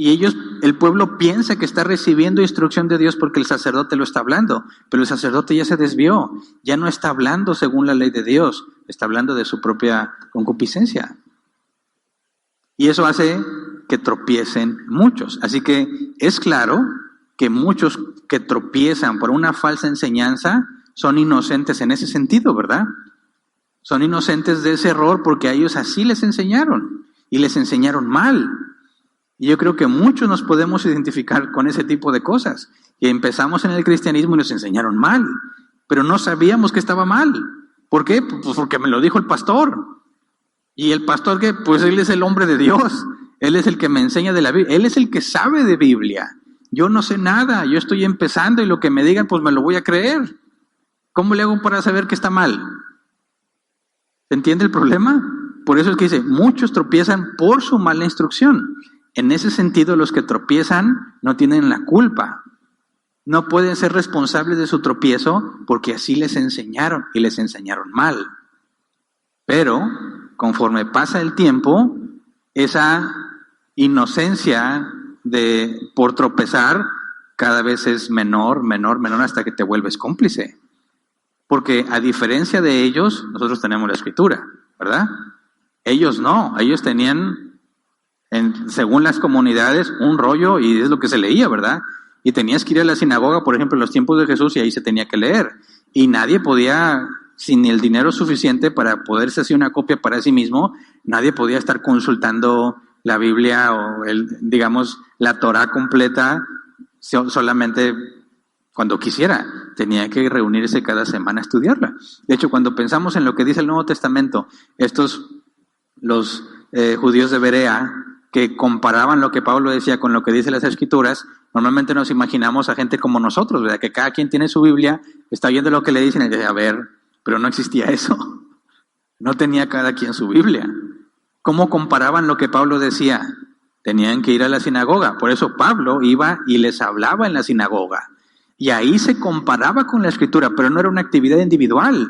Y el pueblo piensa que está recibiendo instrucción de Dios porque el sacerdote lo está hablando, pero el sacerdote ya se desvió, ya no está hablando según la ley de Dios, está hablando de su propia concupiscencia. Y eso hace que tropiecen muchos. Así que es claro que muchos que tropiezan por una falsa enseñanza son inocentes en ese sentido, ¿verdad? Son inocentes de ese error porque a ellos así les enseñaron y les enseñaron mal. Y yo creo que muchos nos podemos identificar con ese tipo de cosas. Que empezamos en el cristianismo y nos enseñaron mal, pero no sabíamos que estaba mal. ¿Por qué? Pues porque me lo dijo el pastor. Y el pastor, que pues él es el hombre de Dios. Él es el que me enseña de la Biblia. Él es el que sabe de Biblia. Yo no sé nada. Yo estoy empezando y lo que me digan, pues me lo voy a creer. ¿Cómo le hago para saber que está mal? ¿Se entiende el problema? Por eso es que dice, muchos tropiezan por su mala instrucción. En ese sentido, los que tropiezan no tienen la culpa. No pueden ser responsables de su tropiezo porque así les enseñaron y les enseñaron mal. Pero, conforme pasa el tiempo, esa inocencia por tropezar cada vez es menor, hasta que te vuelves cómplice. Porque a diferencia de ellos, nosotros tenemos la Escritura, ¿verdad? Ellos no, ellos tenían, según las comunidades, un rollo y es lo que se leía, ¿verdad? Y tenías que ir a la sinagoga, por ejemplo, en los tiempos de Jesús, y ahí se tenía que leer. Y nadie podía, sin el dinero suficiente para poderse hacer una copia para sí mismo, nadie podía estar consultando la Biblia o, la Torá completa solamente cuando quisiera. Tenía que reunirse cada semana a estudiarla. De hecho, cuando pensamos en lo que dice el Nuevo Testamento, los judíos de Berea, que comparaban lo que Pablo decía con lo que dice las Escrituras, normalmente nos imaginamos a gente como nosotros, ¿verdad? Que cada quien tiene su Biblia, está oyendo lo que le dicen y dice, a ver, pero no existía eso. No tenía cada quien su Biblia. ¿Cómo comparaban lo que Pablo decía? Tenían que ir a la sinagoga. Por eso Pablo iba y les hablaba en la sinagoga. Y ahí se comparaba con la Escritura, pero no era una actividad individual.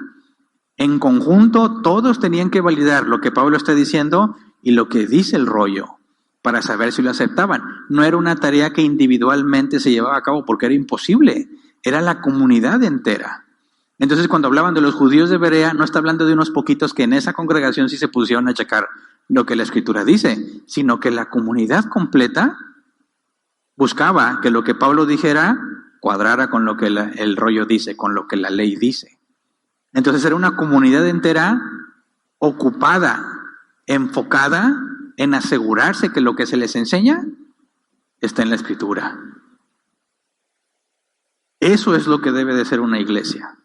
En conjunto, todos tenían que validar lo que Pablo está diciendo y lo que dice el rollo, para saber si lo aceptaban. No era una tarea que individualmente se llevaba a cabo porque era imposible, era la comunidad entera. Entonces, cuando hablaban de los judíos de Berea, no está hablando de unos poquitos que en esa congregación sí se pusieron a checar lo que la Escritura dice, sino que la comunidad completa buscaba que lo que Pablo dijera cuadrara con lo que el rollo dice, con lo que la ley dice. Entonces era una comunidad entera ocupada, enfocada en asegurarse que lo que se les enseña está en la Escritura. Eso es lo que debe de ser una iglesia.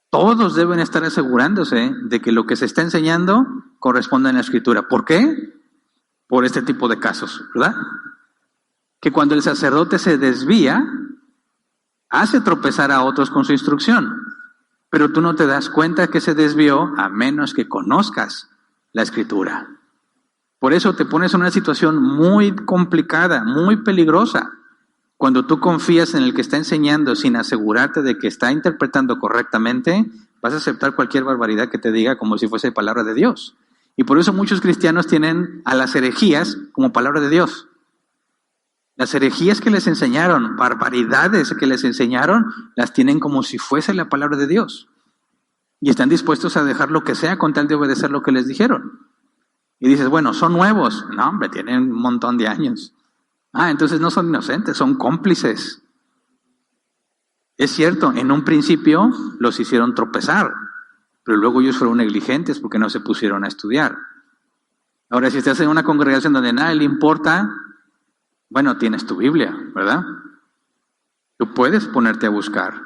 Todos deben estar asegurándose de que lo que se está enseñando corresponde a la Escritura. ¿Por qué? Por este tipo de casos, ¿verdad? Que cuando el sacerdote se desvía, hace tropezar a otros con su instrucción. Pero tú no te das cuenta que se desvió a menos que conozcas la Escritura. Por eso te pones en una situación muy complicada, muy peligrosa. Cuando tú confías en el que está enseñando sin asegurarte de que está interpretando correctamente, vas a aceptar cualquier barbaridad que te diga como si fuese palabra de Dios. Y por eso muchos cristianos tienen a las herejías como palabra de Dios. Las herejías que les enseñaron, barbaridades que les enseñaron, las tienen como si fuese la palabra de Dios. Y están dispuestos a dejar lo que sea con tal de obedecer lo que les dijeron. Y dices, bueno, son nuevos. No, hombre, tienen un montón de años. Entonces no son inocentes, son cómplices. Es cierto, en un principio los hicieron tropezar, pero luego ellos fueron negligentes porque no se pusieron a estudiar. Ahora, si estás en una congregación donde nada le importa, bueno, tienes tu Biblia, ¿verdad? Tú puedes ponerte a buscar.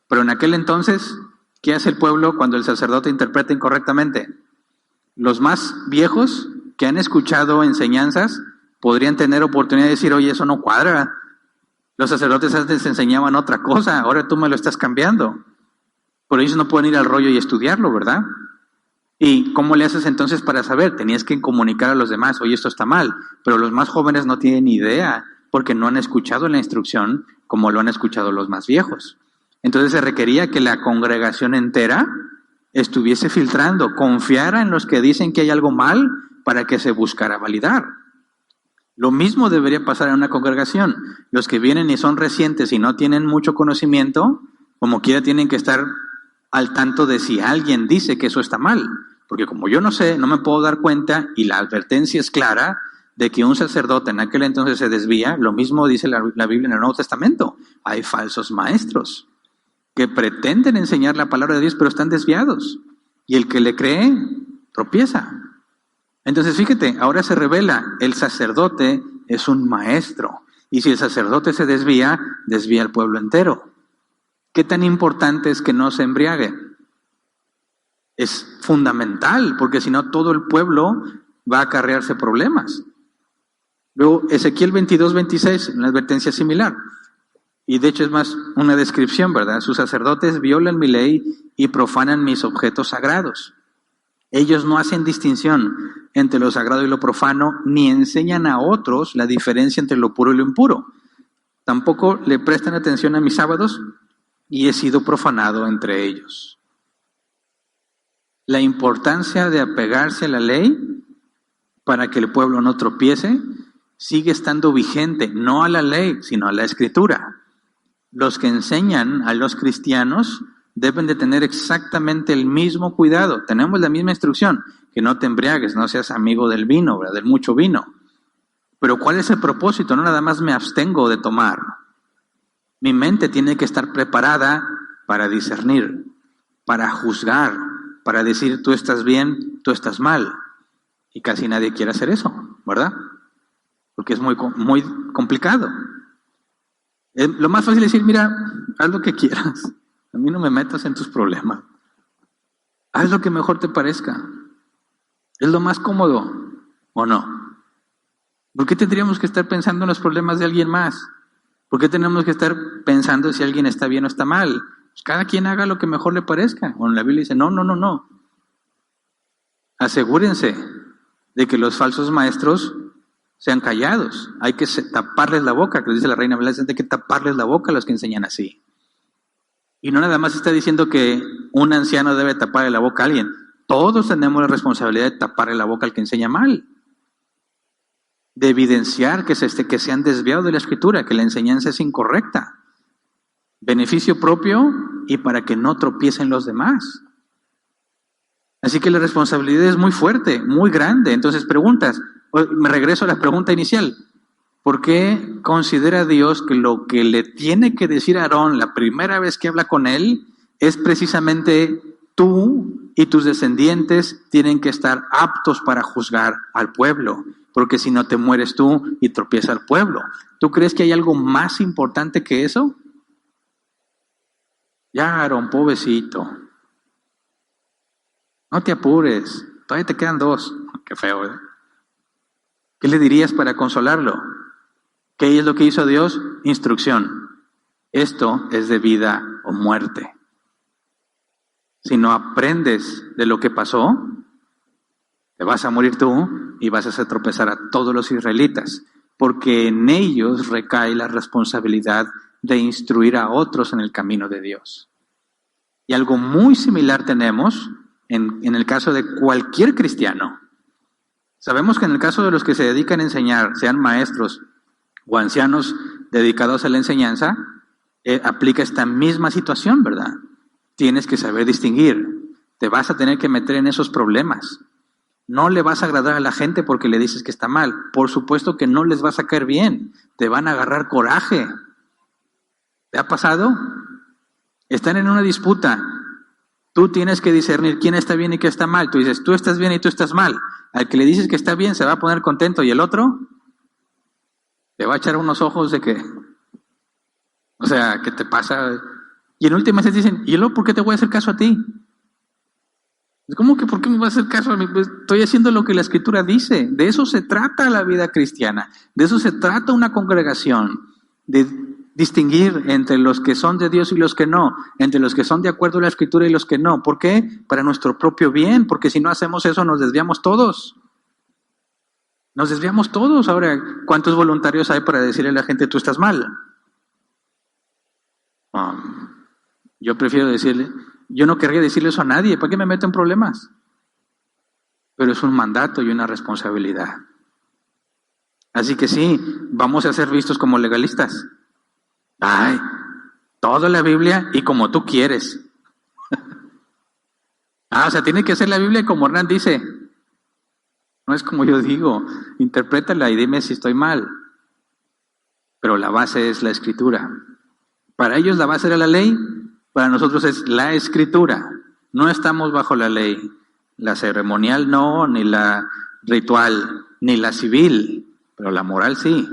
Pero en aquel entonces, ¿qué hace el pueblo cuando el sacerdote interpreta incorrectamente? Los más viejos que han escuchado enseñanzas podrían tener oportunidad de decir, oye, eso no cuadra. Los sacerdotes antes enseñaban otra cosa, ahora tú me lo estás cambiando. Pero ellos no pueden ir al rollo y estudiarlo, ¿verdad? ¿Y cómo le haces entonces para saber? Tenías que comunicar a los demás, oye, esto está mal. Pero los más jóvenes no tienen idea, porque no han escuchado la instrucción como lo han escuchado los más viejos. Entonces se requería que la congregación entera estuviese filtrando, confiara en los que dicen que hay algo mal para que se buscara validar. Lo mismo debería pasar en una congregación. Los que vienen y son recientes y no tienen mucho conocimiento, como quiera tienen que estar al tanto de si alguien dice que eso está mal. Porque como yo no sé, no me puedo dar cuenta y la advertencia es clara de que un sacerdote en aquel entonces se desvía. Lo mismo dice la Biblia en el Nuevo Testamento. Hay falsos maestros que pretenden enseñar la palabra de Dios, pero están desviados. Y el que le cree, tropieza. Entonces, fíjate, ahora se revela, el sacerdote es un maestro. Y si el sacerdote se desvía, desvía al pueblo entero. ¿Qué tan importante es que no se embriague? Es fundamental, porque si no todo el pueblo va a acarrearse problemas. Luego, Ezequiel 22:26, una advertencia similar. Y de hecho es más una descripción, ¿verdad? Sus sacerdotes violan mi ley y profanan mis objetos sagrados. Ellos no hacen distinción entre lo sagrado y lo profano, ni enseñan a otros la diferencia entre lo puro y lo impuro. Tampoco le prestan atención a mis sábados y he sido profanado entre ellos. La importancia de apegarse a la ley para que el pueblo no tropiece sigue estando vigente, no a la ley, sino a la Escritura. Los que enseñan a los cristianos deben de tener exactamente el mismo cuidado. Tenemos la misma instrucción, que no te embriagues, no seas amigo del vino, ¿verdad? Del mucho vino. Pero ¿cuál es el propósito? No nada más me abstengo de tomar. Mi mente tiene que estar preparada para discernir, para juzgar, para decir tú estás bien, tú estás mal. Y casi nadie quiere hacer eso, ¿verdad? Porque es muy complicado. Lo más fácil es decir, mira, haz lo que quieras. A mí no me metas en tus problemas. Haz lo que mejor te parezca. ¿Es lo más cómodo o no? ¿Por qué tendríamos que estar pensando en los problemas de alguien más? ¿Por qué tenemos que estar pensando si alguien está bien o está mal? Pues cada quien haga lo que mejor le parezca. Bueno, la Biblia dice, no. Asegúrense de que los falsos maestros sean callados. Hay que taparles la boca, que dice la Reina Valera, hay que taparles la boca a los que enseñan así. Y no nada más está diciendo que un anciano debe taparle la boca a alguien. Todos tenemos la responsabilidad de taparle la boca al que enseña mal. De evidenciar que se han desviado de la Escritura, que la enseñanza es incorrecta. Beneficio propio y para que no tropiecen los demás. Así que la responsabilidad es muy fuerte, muy grande. Entonces preguntas, me regreso a la pregunta inicial. ¿Por qué considera Dios que lo que le tiene que decir a Aarón la primera vez que habla con él es precisamente tú y tus descendientes tienen que estar aptos para juzgar al pueblo? Porque si no te mueres tú y tropieza el pueblo. ¿Tú crees que hay algo más importante que eso? Ya, Aarón, pobrecito. No te apures, todavía te quedan 2. Qué feo, ¿eh? ¿Qué le dirías para consolarlo? ¿Qué es lo que hizo Dios? Instrucción. Esto es de vida o muerte. Si no aprendes de lo que pasó, te vas a morir tú y vas a hacer tropezar a todos los israelitas, porque en ellos recae la responsabilidad de instruir a otros en el camino de Dios. Y algo muy similar tenemos en el caso de cualquier cristiano. Sabemos que en el caso de los que se dedican a enseñar, sean maestros o ancianos dedicados a la enseñanza, aplica esta misma situación, ¿verdad? Tienes que saber distinguir. Te vas a tener que meter en esos problemas. No le vas a agradar a la gente porque le dices que está mal. Por supuesto que no les vas a caer bien. Te van a agarrar coraje. ¿Te ha pasado? Están en una disputa. Tú tienes que discernir quién está bien y quién está mal. Tú dices, tú estás bien y tú estás mal. Al que le dices que está bien se va a poner contento y el otro te va a echar unos ojos de que, o sea, ¿qué te pasa? Y en últimas se dicen, ¿y luego por qué te voy a hacer caso a ti? ¿Cómo que por qué me vas a hacer caso a mí? Pues estoy haciendo lo que la Escritura dice. De eso se trata la vida cristiana. De eso se trata una congregación. De distinguir entre los que son de Dios y los que no. Entre los que son de acuerdo a la Escritura y los que no. ¿Por qué? Para nuestro propio bien. Porque si no hacemos eso nos desviamos todos. Nos desviamos todos. Ahora, ¿cuántos voluntarios hay para decirle a la gente tú estás mal? Yo prefiero decirle... Yo no querría decirle eso a nadie, ¿para qué me meto en problemas? Pero es un mandato y una responsabilidad. Así que sí, vamos a ser vistos como legalistas. Ay, toda la Biblia y como tú quieres. O sea, tiene que ser la Biblia como Hernán dice. No es como yo digo, interprétala y dime si estoy mal. Pero la base es la Escritura. Para ellos la base era la ley. Para nosotros es la Escritura. No estamos bajo la ley. La ceremonial no, ni la ritual, ni la civil, pero la moral sí.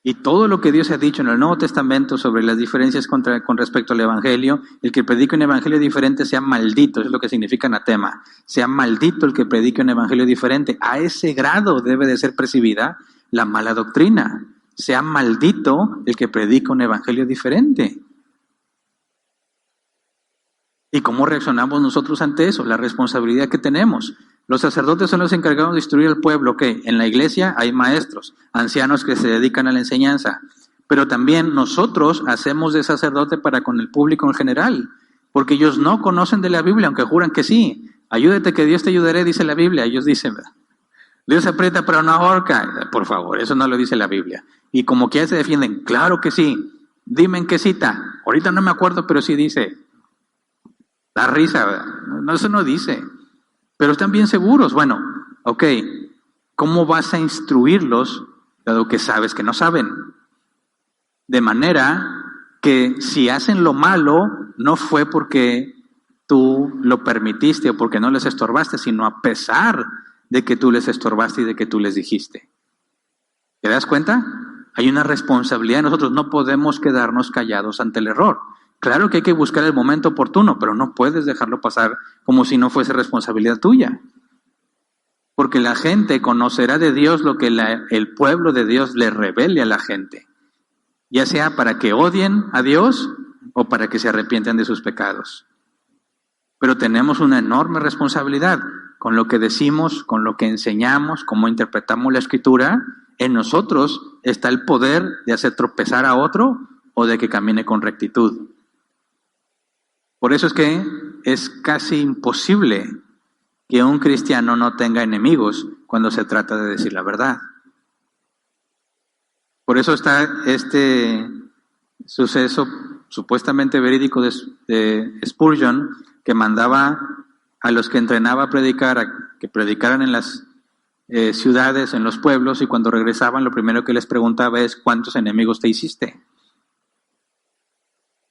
Y todo lo que Dios ha dicho en el Nuevo Testamento sobre las diferencias con respecto al Evangelio, el que predique un Evangelio diferente sea maldito, eso es lo que significa anatema. Sea maldito el que predique un Evangelio diferente. A ese grado debe de ser percibida la mala doctrina. Sea maldito el que predica un evangelio diferente. ¿Y cómo reaccionamos nosotros ante eso? La responsabilidad que tenemos. Los sacerdotes son los encargados de instruir al pueblo, que en la iglesia hay maestros, ancianos que se dedican a la enseñanza, pero también nosotros hacemos de sacerdote para con el público en general, porque ellos no conocen de la Biblia, aunque juran que sí. Ayúdate que Dios te ayudaré, dice la Biblia, ellos dicen, ¿verdad? Dios aprieta pero no ahorca. Por favor, eso no lo dice la Biblia. Y como que ya se defienden, claro que sí. Dime en qué cita. Ahorita no me acuerdo, pero sí dice. Da risa, ¿verdad? No, eso no dice. Pero están bien seguros. Bueno, ok, ¿cómo vas a instruirlos dado que sabes que no saben? De manera que si hacen lo malo, no fue porque tú lo permitiste o porque no les estorbaste, sino a pesar de que tú les estorbaste y de que tú les dijiste. ¿Te das cuenta? Hay una responsabilidad. Nosotros no podemos quedarnos callados ante el error. Claro que hay que buscar el momento oportuno, pero no puedes dejarlo pasar como si no fuese responsabilidad tuya. Porque la gente conocerá de Dios lo que el pueblo de Dios le revele a la gente. Ya sea para que odien a Dios o para que se arrepientan de sus pecados. Pero tenemos una enorme responsabilidad con lo que decimos, con lo que enseñamos, cómo interpretamos la Escritura. En nosotros está el poder de hacer tropezar a otro o de que camine con rectitud. Por eso es que es casi imposible que un cristiano no tenga enemigos cuando se trata de decir la verdad. Por eso está este suceso supuestamente verídico de Spurgeon, que mandaba a los que entrenaba a predicar, a que predicaran en las ciudades, en los pueblos, y cuando regresaban lo primero que les preguntaba es ¿cuántos enemigos te hiciste?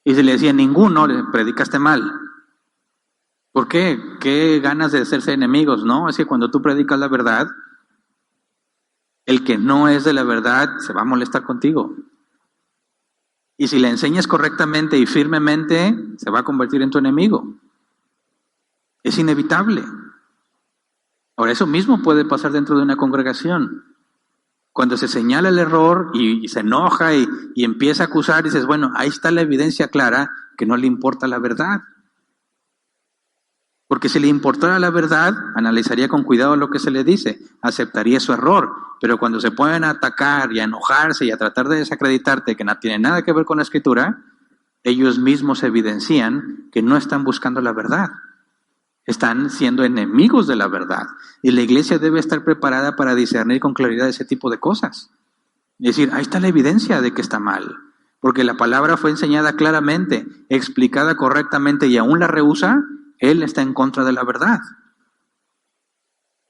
Y si le decía ninguno, le predicaste mal. ¿Por qué? ¿Qué ganas de hacerse enemigos? No, es que cuando tú predicas la verdad, el que no es de la verdad se va a molestar contigo. Y si le enseñas correctamente y firmemente, se va a convertir en tu enemigo. Es inevitable. Ahora, eso mismo puede pasar dentro de una congregación. Cuando se señala el error y se enoja y empieza a acusar, dices, bueno, ahí está la evidencia clara que no le importa la verdad. Porque si le importara la verdad, analizaría con cuidado lo que se le dice, aceptaría su error. Pero cuando se pueden atacar y a enojarse y a tratar de desacreditarte que no tiene nada que ver con la Escritura, ellos mismos evidencian que no están buscando la verdad. Están siendo enemigos de la verdad. Y la iglesia debe estar preparada para discernir con claridad ese tipo de cosas. Es decir, ahí está la evidencia de que está mal. Porque la palabra fue enseñada claramente, explicada correctamente y aún la rehúsa, él está en contra de la verdad.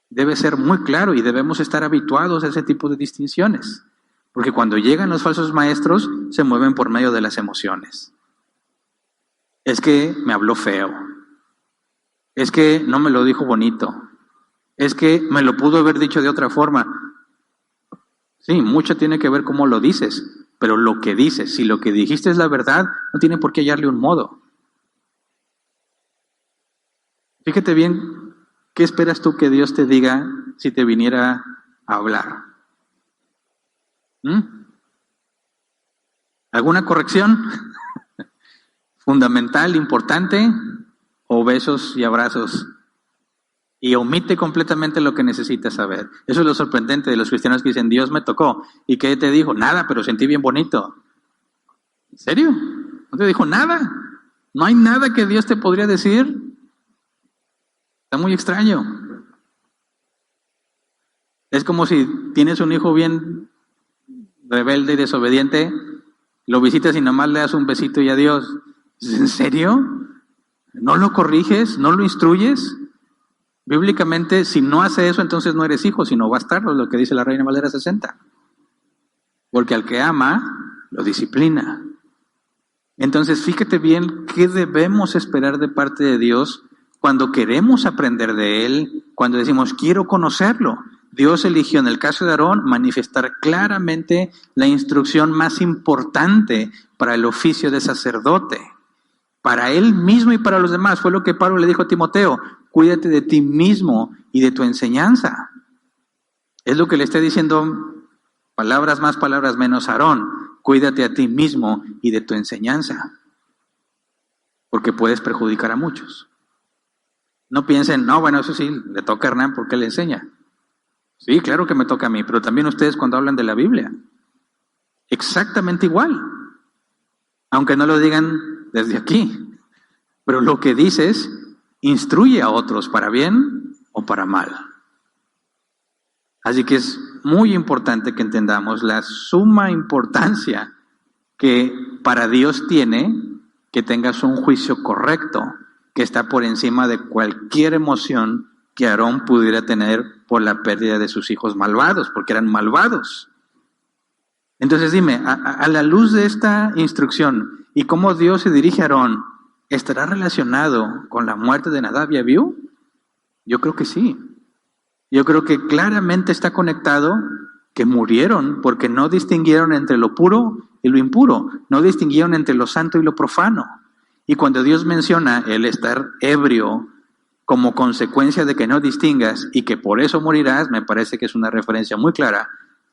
Debe ser muy claro y debemos estar habituados a ese tipo de distinciones. Porque cuando llegan los falsos maestros, se mueven por medio de las emociones. Es que me habló feo. Es que no me lo dijo bonito. Es que me lo pudo haber dicho de otra forma. Sí, mucho tiene que ver cómo lo dices, pero lo que dices, si lo que dijiste es la verdad, no tiene por qué hallarle un modo. Fíjate bien, ¿qué esperas tú que Dios te diga si te viniera a hablar? ¿Alguna corrección fundamental, importante? ¿O besos y abrazos? Y omite completamente lo que necesitas saber. Eso es lo sorprendente de los cristianos que dicen, Dios me tocó. ¿Y qué te dijo? Nada, pero sentí bien bonito. ¿En serio? ¿No te dijo nada? ¿No hay nada que Dios te podría decir? Está muy extraño. Es como si tienes un hijo bien rebelde y desobediente, lo visitas y nomás le das un besito y adiós. ¿En serio? ¿No lo corriges? ¿No lo instruyes? Bíblicamente, si no hace eso, entonces no eres hijo, sino bastardo, lo que dice la Reina Valera 60. Porque al que ama, lo disciplina. Entonces, fíjate bien qué debemos esperar de parte de Dios cuando queremos aprender de Él, cuando decimos, quiero conocerlo. Dios eligió, en el caso de Aarón, manifestar claramente la instrucción más importante para el oficio de sacerdote. Para él mismo y para los demás. Fue lo que Pablo le dijo a Timoteo, cuídate de ti mismo y de tu enseñanza. Es lo que le está diciendo, palabras más, palabras menos, Aarón, cuídate a ti mismo y de tu enseñanza, porque puedes perjudicar a muchos. No piensen, no, bueno, eso sí, le toca a Hernán porque le enseña. Sí, claro que me toca a mí, pero también ustedes cuando hablan de la Biblia. Exactamente igual. Aunque no lo digan desde aquí. Pero lo que dices, instruye a otros para bien o para mal. Así que es muy importante que entendamos la suma importancia que para Dios tiene que tengas un juicio correcto, que está por encima de cualquier emoción que Aarón pudiera tener por la pérdida de sus hijos malvados, porque eran malvados. Entonces dime, a la luz de esta instrucción y cómo Dios se dirige a Aarón, ¿estará relacionado con la muerte de Nadab y Abiú? Yo creo que sí. Yo creo que claramente está conectado, que murieron porque no distinguieron entre lo puro y lo impuro, no distinguieron entre lo santo y lo profano. Y cuando Dios menciona el estar ebrio como consecuencia de que no distingas y que por eso morirás, me parece que es una referencia muy clara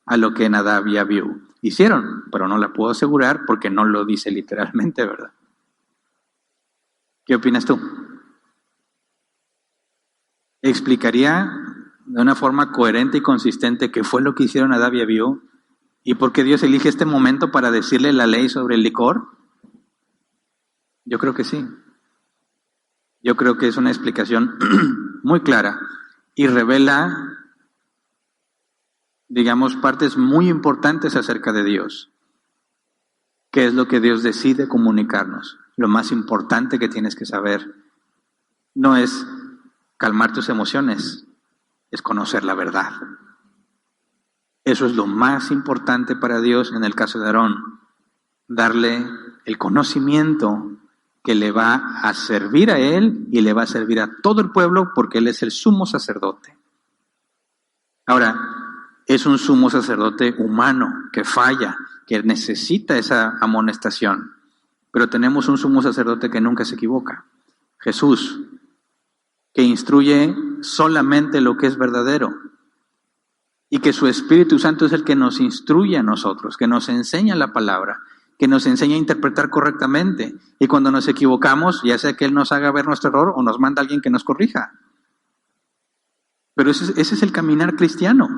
a lo que Nadab y Abiú hicieron, pero no la puedo asegurar porque no lo dice literalmente, ¿verdad? ¿Qué opinas tú? ¿Explicaría de una forma coherente y consistente qué fue lo que hicieron Nadab y Abiú y por qué Dios elige este momento para decirle la ley sobre el licor? Yo creo que sí. Yo creo que es una explicación muy clara y revela, digamos, partes muy importantes acerca de Dios. ¿Qué es lo que Dios decide comunicarnos? Lo más importante que tienes que saber no es calmar tus emociones, es conocer la verdad. Eso es lo más importante para Dios en el caso de Aarón, darle el conocimiento que le va a servir a él y le va a servir a todo el pueblo porque él es el sumo sacerdote. Ahora, es un sumo sacerdote humano que falla, que necesita esa amonestación, pero tenemos un sumo sacerdote que nunca se equivoca, Jesús, que instruye solamente lo que es verdadero y que su Espíritu Santo es el que nos instruye a nosotros, que nos enseña la palabra, que nos enseña a interpretar correctamente. Y cuando nos equivocamos, ya sea que Él nos haga ver nuestro error o nos manda a alguien que nos corrija. Pero ese es el caminar cristiano.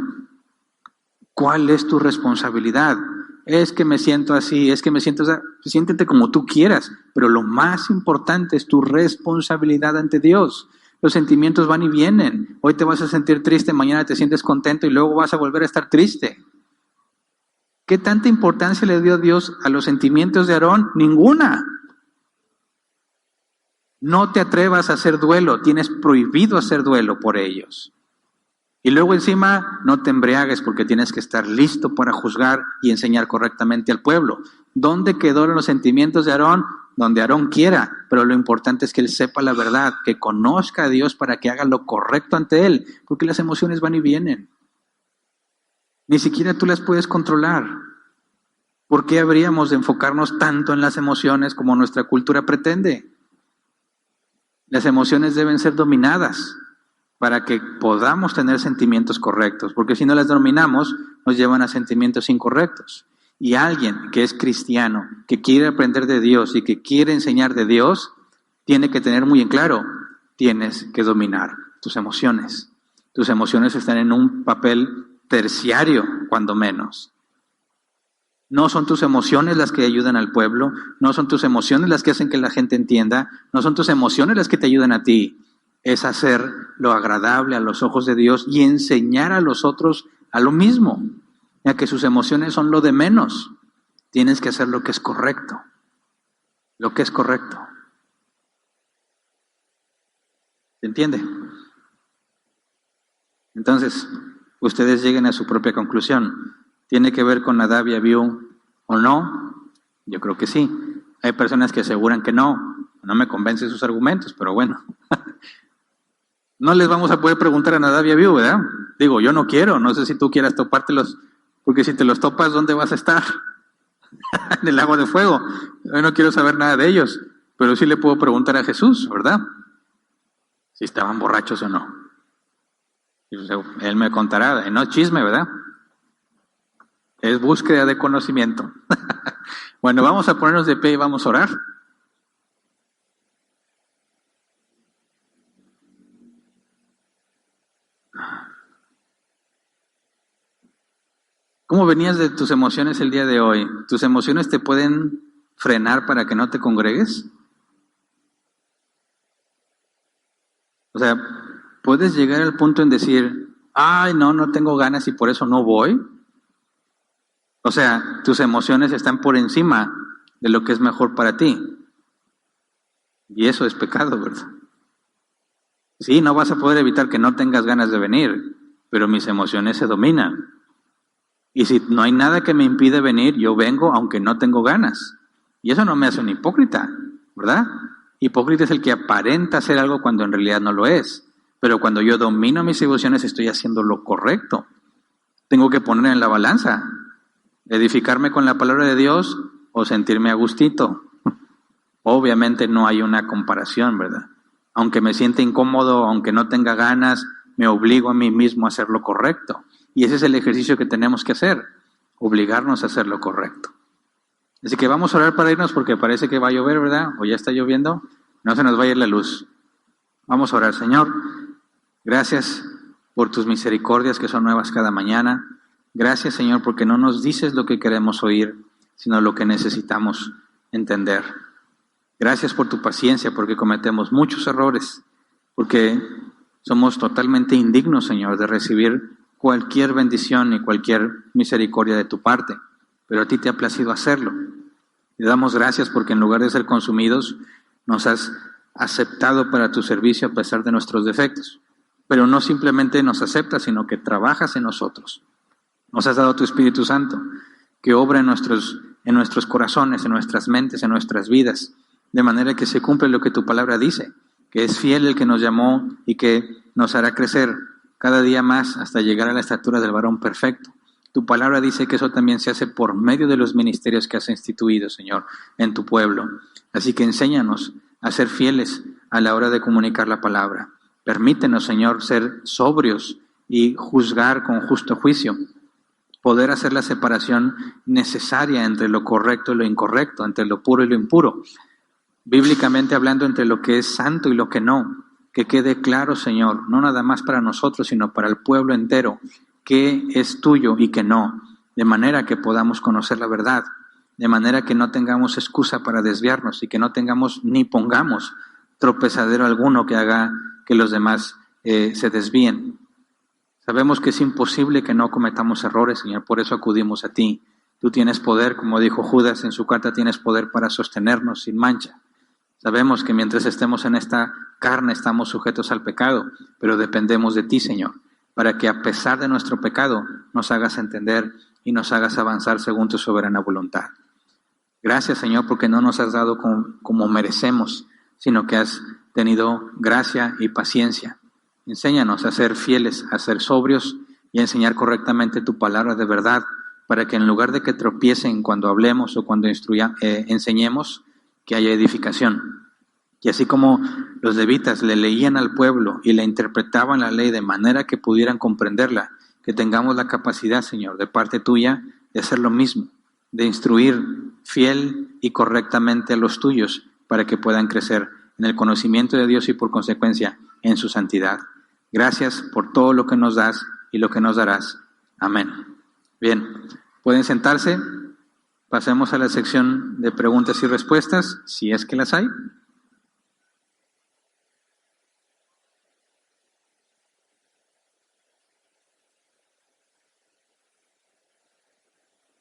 ¿Cuál es tu responsabilidad? Es que me siento así, es que me siento así. Siéntete como tú quieras, pero lo más importante es tu responsabilidad ante Dios. Los sentimientos van y vienen. Hoy te vas a sentir triste, mañana te sientes contento y luego vas a volver a estar triste. ¿Qué tanta importancia le dio Dios a los sentimientos de Aarón? Ninguna. No te atrevas a hacer duelo, tienes prohibido hacer duelo por ellos. Y luego encima no te embriagues porque tienes que estar listo para juzgar y enseñar correctamente al pueblo. ¿Dónde quedaron los sentimientos de Aarón? Donde Aarón quiera, pero lo importante es que él sepa la verdad, que conozca a Dios para que haga lo correcto ante él, porque las emociones van y vienen. Ni siquiera tú las puedes controlar. ¿Por qué habríamos de enfocarnos tanto en las emociones como nuestra cultura pretende? Las emociones deben ser dominadas para que podamos tener sentimientos correctos, porque si no las dominamos, nos llevan a sentimientos incorrectos. Y alguien que es cristiano, que quiere aprender de Dios y que quiere enseñar de Dios, tiene que tener muy en claro, tienes que dominar tus emociones. Tus emociones están en un papel terciario, cuando menos. No son tus emociones las que ayudan al pueblo, no son tus emociones las que hacen que la gente entienda, no son tus emociones las que te ayudan a ti. Es hacer lo agradable a los ojos de Dios y enseñar a los otros a lo mismo, ya que sus emociones son lo de menos. Tienes que hacer lo que es correcto, lo que es correcto. ¿Se entiende? Entonces, ustedes lleguen a su propia conclusión. ¿Tiene que ver con Nadab y Abiú o no? Yo creo que sí. Hay personas que aseguran que no. No me convencen sus argumentos, pero bueno. No les vamos a poder preguntar a Nadab y Abiú, ¿verdad? Digo, yo no quiero, no sé si tú quieras topártelos, porque si te los topas, ¿dónde vas a estar? En el lago de fuego. Yo no quiero saber nada de ellos, pero sí le puedo preguntar a Jesús, ¿verdad? Si estaban borrachos o no. Él me contará, no es chisme, ¿verdad? Es búsqueda de conocimiento. Bueno, vamos a ponernos de pie y vamos a orar. ¿Cómo venías de tus emociones el día de hoy? ¿Tus emociones te pueden frenar para que no te congregues? O sea, puedes llegar al punto en decir, ay, no tengo ganas y por eso no voy. O sea, tus emociones están por encima de lo que es mejor para ti. Y eso es pecado, ¿verdad? Sí, no vas a poder evitar que no tengas ganas de venir, pero mis emociones se dominan. Y si no hay nada que me impide venir, yo vengo aunque no tengo ganas. Y eso no me hace un hipócrita, ¿verdad? Hipócrita es el que aparenta hacer algo cuando en realidad no lo es. Pero cuando yo domino mis emociones, estoy haciendo lo correcto. Tengo que poner en la balanza, edificarme con la palabra de Dios o sentirme a gustito. Obviamente no hay una comparación, ¿verdad? Aunque me sienta incómodo, aunque no tenga ganas, me obligo a mí mismo a hacer lo correcto. Y ese es el ejercicio que tenemos que hacer, obligarnos a hacer lo correcto. Así que vamos a orar para irnos porque parece que va a llover, ¿verdad? O ya está lloviendo, no se nos va a ir la luz. Vamos a orar, Señor. Gracias por tus misericordias que son nuevas cada mañana. Gracias, Señor, porque no nos dices lo que queremos oír, sino lo que necesitamos entender. Gracias por tu paciencia, porque cometemos muchos errores, porque somos totalmente indignos, Señor, de recibir cualquier bendición y cualquier misericordia de tu parte, pero a ti te ha placido hacerlo. Te damos gracias porque en lugar de ser consumidos, nos has aceptado para tu servicio a pesar de nuestros defectos. Pero no simplemente nos aceptas, sino que trabajas en nosotros. Nos has dado tu Espíritu Santo, que obra en nuestros corazones, en nuestras mentes, en nuestras vidas, de manera que se cumple lo que tu palabra dice, que es fiel el que nos llamó y que nos hará crecer cada día más hasta llegar a la estatura del varón perfecto. Tu palabra dice que eso también se hace por medio de los ministerios que has instituido, Señor, en tu pueblo. Así que enséñanos a ser fieles a la hora de comunicar la palabra. Permítenos, Señor, ser sobrios y juzgar con justo juicio. Poder hacer la separación necesaria entre lo correcto y lo incorrecto, entre lo puro y lo impuro. Bíblicamente hablando, entre lo que es santo y lo que no. Que quede claro, Señor, no nada más para nosotros, sino para el pueblo entero, qué es tuyo y qué no, de manera que podamos conocer la verdad, de manera que no tengamos excusa para desviarnos y que no tengamos ni pongamos tropezadero alguno que haga que los demás se desvíen. Sabemos que es imposible que no cometamos errores, Señor, por eso acudimos a ti. Tú tienes poder, como dijo Judas en su carta, tienes poder para sostenernos sin mancha. Sabemos que mientras estemos en esta carne estamos sujetos al pecado, pero dependemos de ti, Señor, para que a pesar de nuestro pecado nos hagas entender y nos hagas avanzar según tu soberana voluntad. Gracias, Señor, porque no nos has dado como merecemos, sino que has tenido gracia y paciencia. Enséñanos a ser fieles, a ser sobrios y a enseñar correctamente tu palabra de verdad, para que en lugar de que tropiecen cuando hablemos o cuando enseñemos, que haya edificación. Y así como los levitas le leían al pueblo y le interpretaban la ley de manera que pudieran comprenderla, que tengamos la capacidad, Señor, de parte tuya, de hacer lo mismo, de instruir fiel y correctamente a los tuyos para que puedan crecer en el conocimiento de Dios y por consecuencia en su santidad. Gracias por todo lo que nos das y lo que nos darás. Amén. Bien, pueden sentarse. Pasemos a la sección de preguntas y respuestas, si es que las hay.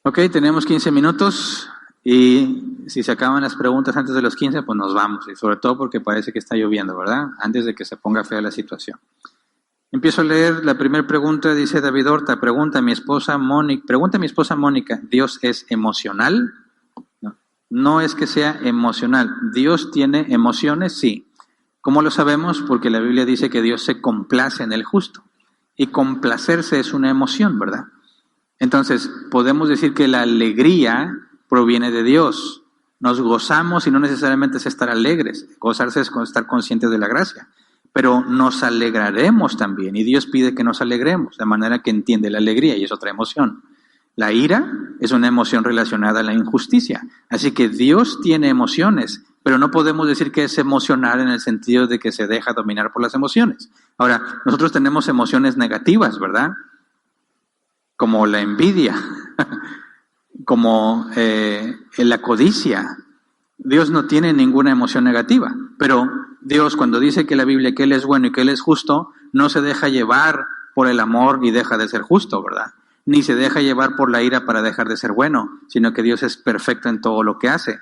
Ok, tenemos 15 minutos y si se acaban las preguntas antes de los 15, pues nos vamos. Y sobre todo porque parece que está lloviendo, ¿verdad? Antes de que se ponga fea la situación. Empiezo a leer la primera pregunta, dice David Horta, pregunta a mi esposa Mónica, ¿Dios es emocional? No es que sea emocional. ¿Dios tiene emociones? Sí. ¿Cómo lo sabemos? Porque la Biblia dice que Dios se complace en el justo. Y complacerse es una emoción, ¿verdad? Entonces, podemos decir que la alegría proviene de Dios. Nos gozamos y no necesariamente es estar alegres. Gozarse es estar conscientes de la gracia. Pero nos alegraremos también, y Dios pide que nos alegremos, de manera que entiende la alegría, y es otra emoción. La ira es una emoción relacionada a la injusticia, así que Dios tiene emociones, pero no podemos decir que es emocional en el sentido de que se deja dominar por las emociones. Ahora, nosotros tenemos emociones negativas, ¿verdad? Como la envidia, como la codicia. Dios no tiene ninguna emoción negativa, pero Dios, cuando dice que la Biblia, que Él es bueno y que Él es justo, no se deja llevar por el amor y deja de ser justo, ¿verdad? Ni se deja llevar por la ira para dejar de ser bueno, sino que Dios es perfecto en todo lo que hace.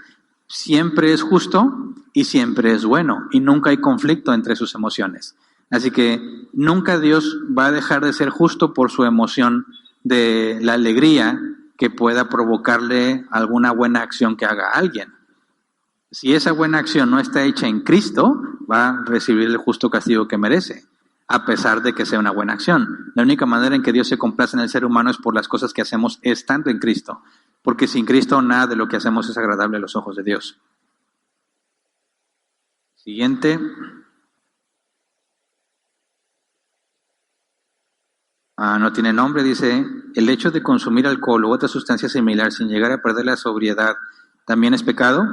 Siempre es justo y siempre es bueno, y nunca hay conflicto entre sus emociones. Así que nunca Dios va a dejar de ser justo por su emoción de la alegría que pueda provocarle alguna buena acción que haga alguien. Si esa buena acción no está hecha en Cristo, va a recibir el justo castigo que merece, a pesar de que sea una buena acción. La única manera en que Dios se complace en el ser humano es por las cosas que hacemos estando en Cristo, porque sin Cristo nada de lo que hacemos es agradable a los ojos de Dios. Siguiente. No tiene nombre, dice, el hecho de consumir alcohol u otra sustancia similar sin llegar a perder la sobriedad, ¿también es pecado?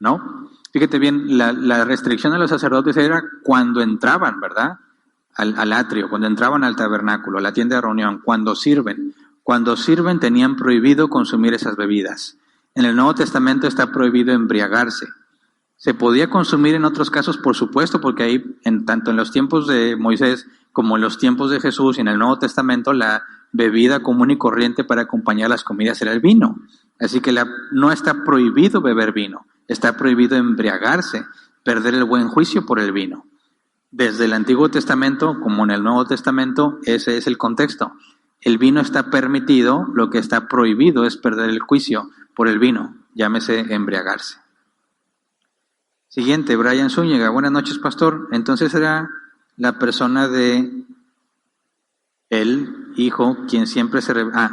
No. Fíjate bien, la restricción de los sacerdotes era cuando entraban, ¿verdad? Al atrio, cuando entraban al tabernáculo, a la tienda de reunión, cuando sirven. Cuando sirven tenían prohibido consumir esas bebidas. En el Nuevo Testamento está prohibido embriagarse. Se podía consumir en otros casos, por supuesto, porque ahí, tanto en los tiempos de Moisés como en los tiempos de Jesús y en el Nuevo Testamento, la bebida común y corriente para acompañar las comidas era el vino. Así que no está prohibido beber vino, está prohibido embriagarse, perder el buen juicio por el vino. Desde el Antiguo Testamento, como en el Nuevo Testamento, ese es el contexto. El vino está permitido, lo que está prohibido es perder el juicio por el vino, llámese embriagarse. Siguiente, Brian Zúñiga. Buenas noches, pastor. Entonces era la persona de el hijo quien siempre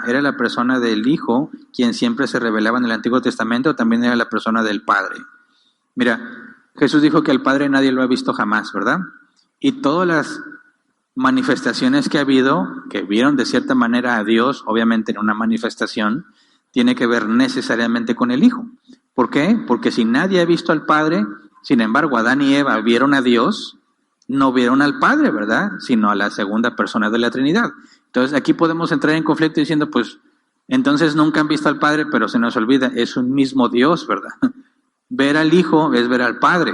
era la persona del hijo quien siempre se revelaba en el Antiguo Testamento, o también era la persona del padre. Mira, Jesús dijo que al Padre nadie lo ha visto jamás, ¿verdad? Y todas las manifestaciones que ha habido, que vieron de cierta manera a Dios, obviamente en una manifestación, tiene que ver necesariamente con el Hijo. ¿Por qué? Porque si nadie ha visto al Padre, sin embargo Adán y Eva vieron a Dios, no vieron al Padre, ¿verdad? Sino a la segunda persona de la Trinidad. Entonces aquí podemos entrar en conflicto diciendo, pues, entonces nunca han visto al Padre, pero se nos olvida, es un mismo Dios, ¿verdad? Ver al Hijo es ver al Padre,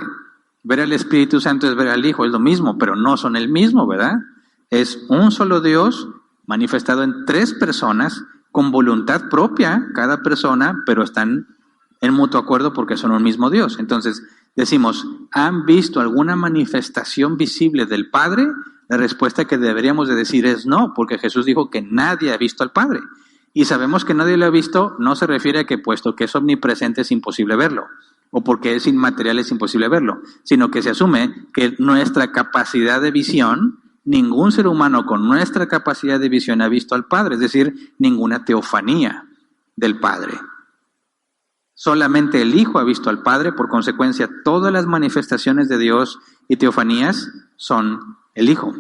ver al Espíritu Santo es ver al Hijo, es lo mismo, pero no son el mismo, ¿verdad? Es un solo Dios manifestado en tres personas, con voluntad propia, cada persona, pero están en mutuo acuerdo porque son un mismo Dios. Entonces, decimos, ¿han visto alguna manifestación visible del Padre? La respuesta que deberíamos de decir es no, porque Jesús dijo que nadie ha visto al Padre. Y sabemos que nadie lo ha visto, no se refiere a que puesto que es omnipresente es imposible verlo, o porque es inmaterial es imposible verlo, sino que se asume que nuestra capacidad de visión, ningún ser humano con nuestra capacidad de visión ha visto al Padre, es decir, ninguna teofanía del Padre. Solamente el Hijo ha visto al Padre, por consecuencia, todas las manifestaciones de Dios y teofanías son el Hijo.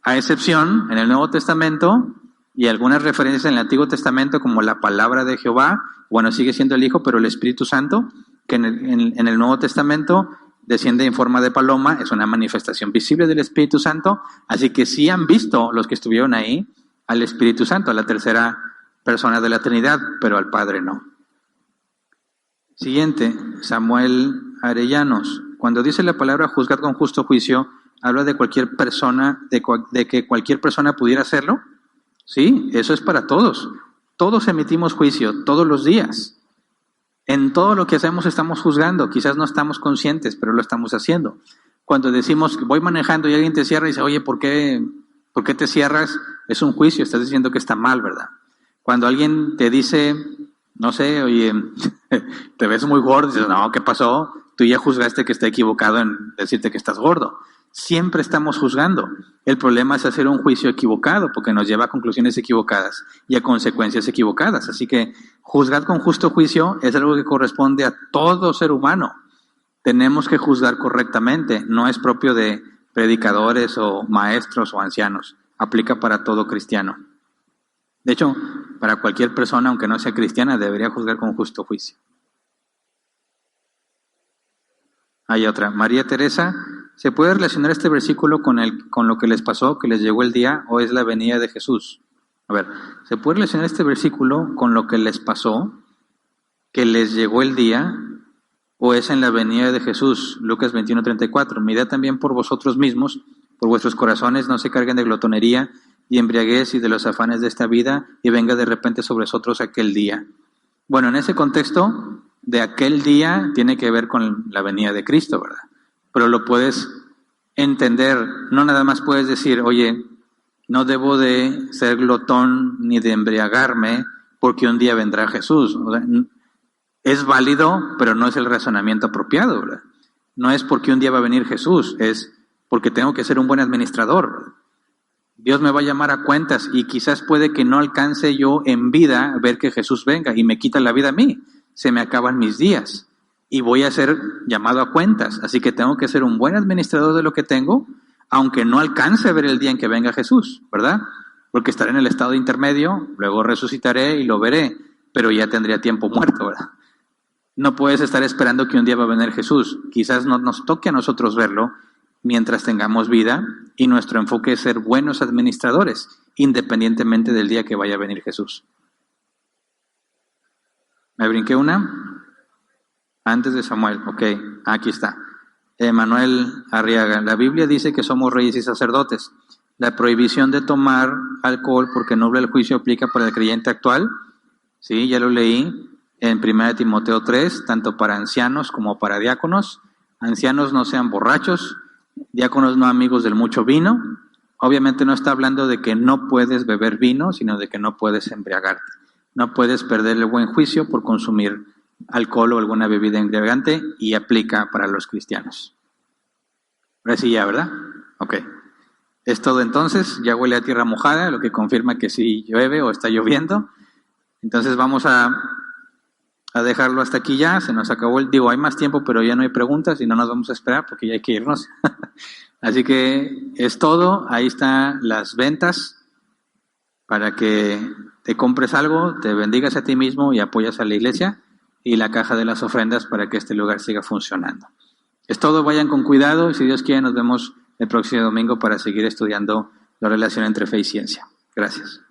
A excepción, en el Nuevo Testamento, y algunas referencias en el Antiguo Testamento, como la palabra de Jehová, bueno, sigue siendo el Hijo, pero el Espíritu Santo, que en el Nuevo Testamento desciende en forma de paloma, es una manifestación visible del Espíritu Santo, así que sí han visto los que estuvieron ahí al Espíritu Santo, a la tercera persona de la Trinidad, pero al Padre no. Siguiente, Samuel Arellanos. Cuando dice la palabra juzgar con justo juicio, ¿habla de cualquier persona, de que cualquier persona pudiera hacerlo? Sí, eso es para todos. Todos emitimos juicio todos los días. En todo lo que hacemos estamos juzgando. Quizás no estamos conscientes, pero lo estamos haciendo. Cuando decimos que voy manejando y alguien te cierra y dice, oye, ¿por qué te cierras? Es un juicio, estás diciendo que está mal, ¿verdad? Cuando alguien te dice, no sé, oye, te ves muy gordo, dices, no, ¿qué pasó? Tú ya juzgaste que está equivocado en decirte que estás gordo. Siempre estamos juzgando. El problema es hacer un juicio equivocado, porque nos lleva a conclusiones equivocadas y a consecuencias equivocadas. Así que juzgar con justo juicio es algo que corresponde a todo ser humano. Tenemos que juzgar correctamente. No es propio de predicadores o maestros o ancianos. Aplica para todo cristiano. De hecho, para cualquier persona, aunque no sea cristiana, debería juzgar con justo juicio. Hay otra. María Teresa, ¿se puede relacionar este versículo con lo que les pasó, que les llegó el día, o es la venida de Jesús? A ver, ¿se puede relacionar este versículo con lo que les pasó, que les llegó el día, o es en la venida de Jesús? Lucas 21:34. Mirad también por vosotros mismos, por vuestros corazones, no se carguen de glotonería y embriaguez y de los afanes de esta vida, y venga de repente sobre nosotros aquel día. Bueno, en ese contexto de aquel día tiene que ver con la venida de Cristo, ¿verdad? Pero lo puedes entender, no nada más puedes decir, oye, no debo de ser glotón ni de embriagarme porque un día vendrá Jesús. O sea, es válido, pero no es el razonamiento apropiado, ¿verdad? No es porque un día va a venir Jesús, es porque tengo que ser un buen administrador, ¿verdad? Dios me va a llamar a cuentas y quizás puede que no alcance yo en vida a ver que Jesús venga y me quita la vida a mí. Se me acaban mis días y voy a ser llamado a cuentas. Así que tengo que ser un buen administrador de lo que tengo, aunque no alcance a ver el día en que venga Jesús, ¿verdad? Porque estaré en el estado intermedio, luego resucitaré y lo veré, pero ya tendría tiempo muerto, ¿verdad? No puedes estar esperando que un día va a venir Jesús. Quizás no nos toque a nosotros verlo mientras tengamos vida, y nuestro enfoque es ser buenos administradores, independientemente del día que vaya a venir Jesús. ¿Me brinqué una? Antes de Samuel, ok, aquí está. Manuel Arriaga, la Biblia dice que somos reyes y sacerdotes. La prohibición de tomar alcohol porque nubla el juicio aplica para el creyente actual. Sí, ya lo leí en 1 Timoteo 3, tanto para ancianos como para diáconos. Ancianos no sean borrachos, diáconos no amigos del mucho vino. Obviamente no está hablando de que no puedes beber vino, sino de que no puedes embriagarte. No puedes perder el buen juicio por consumir alcohol o alguna bebida embriagante, y aplica para los cristianos. Ahora sí ya, ¿verdad? Ok. Es todo entonces, ya huele a tierra mojada, lo que confirma que sí llueve o está lloviendo. Entonces vamos a dejarlo hasta aquí ya, se nos acabó hay más tiempo, pero ya no hay preguntas y no nos vamos a esperar porque ya hay que irnos. Así que es todo, ahí están las ventas para que te compres algo, te bendigas a ti mismo y apoyas a la iglesia, y la caja de las ofrendas para que este lugar siga funcionando. Es todo, vayan con cuidado y si Dios quiere nos vemos el próximo domingo para seguir estudiando la relación entre fe y ciencia. Gracias.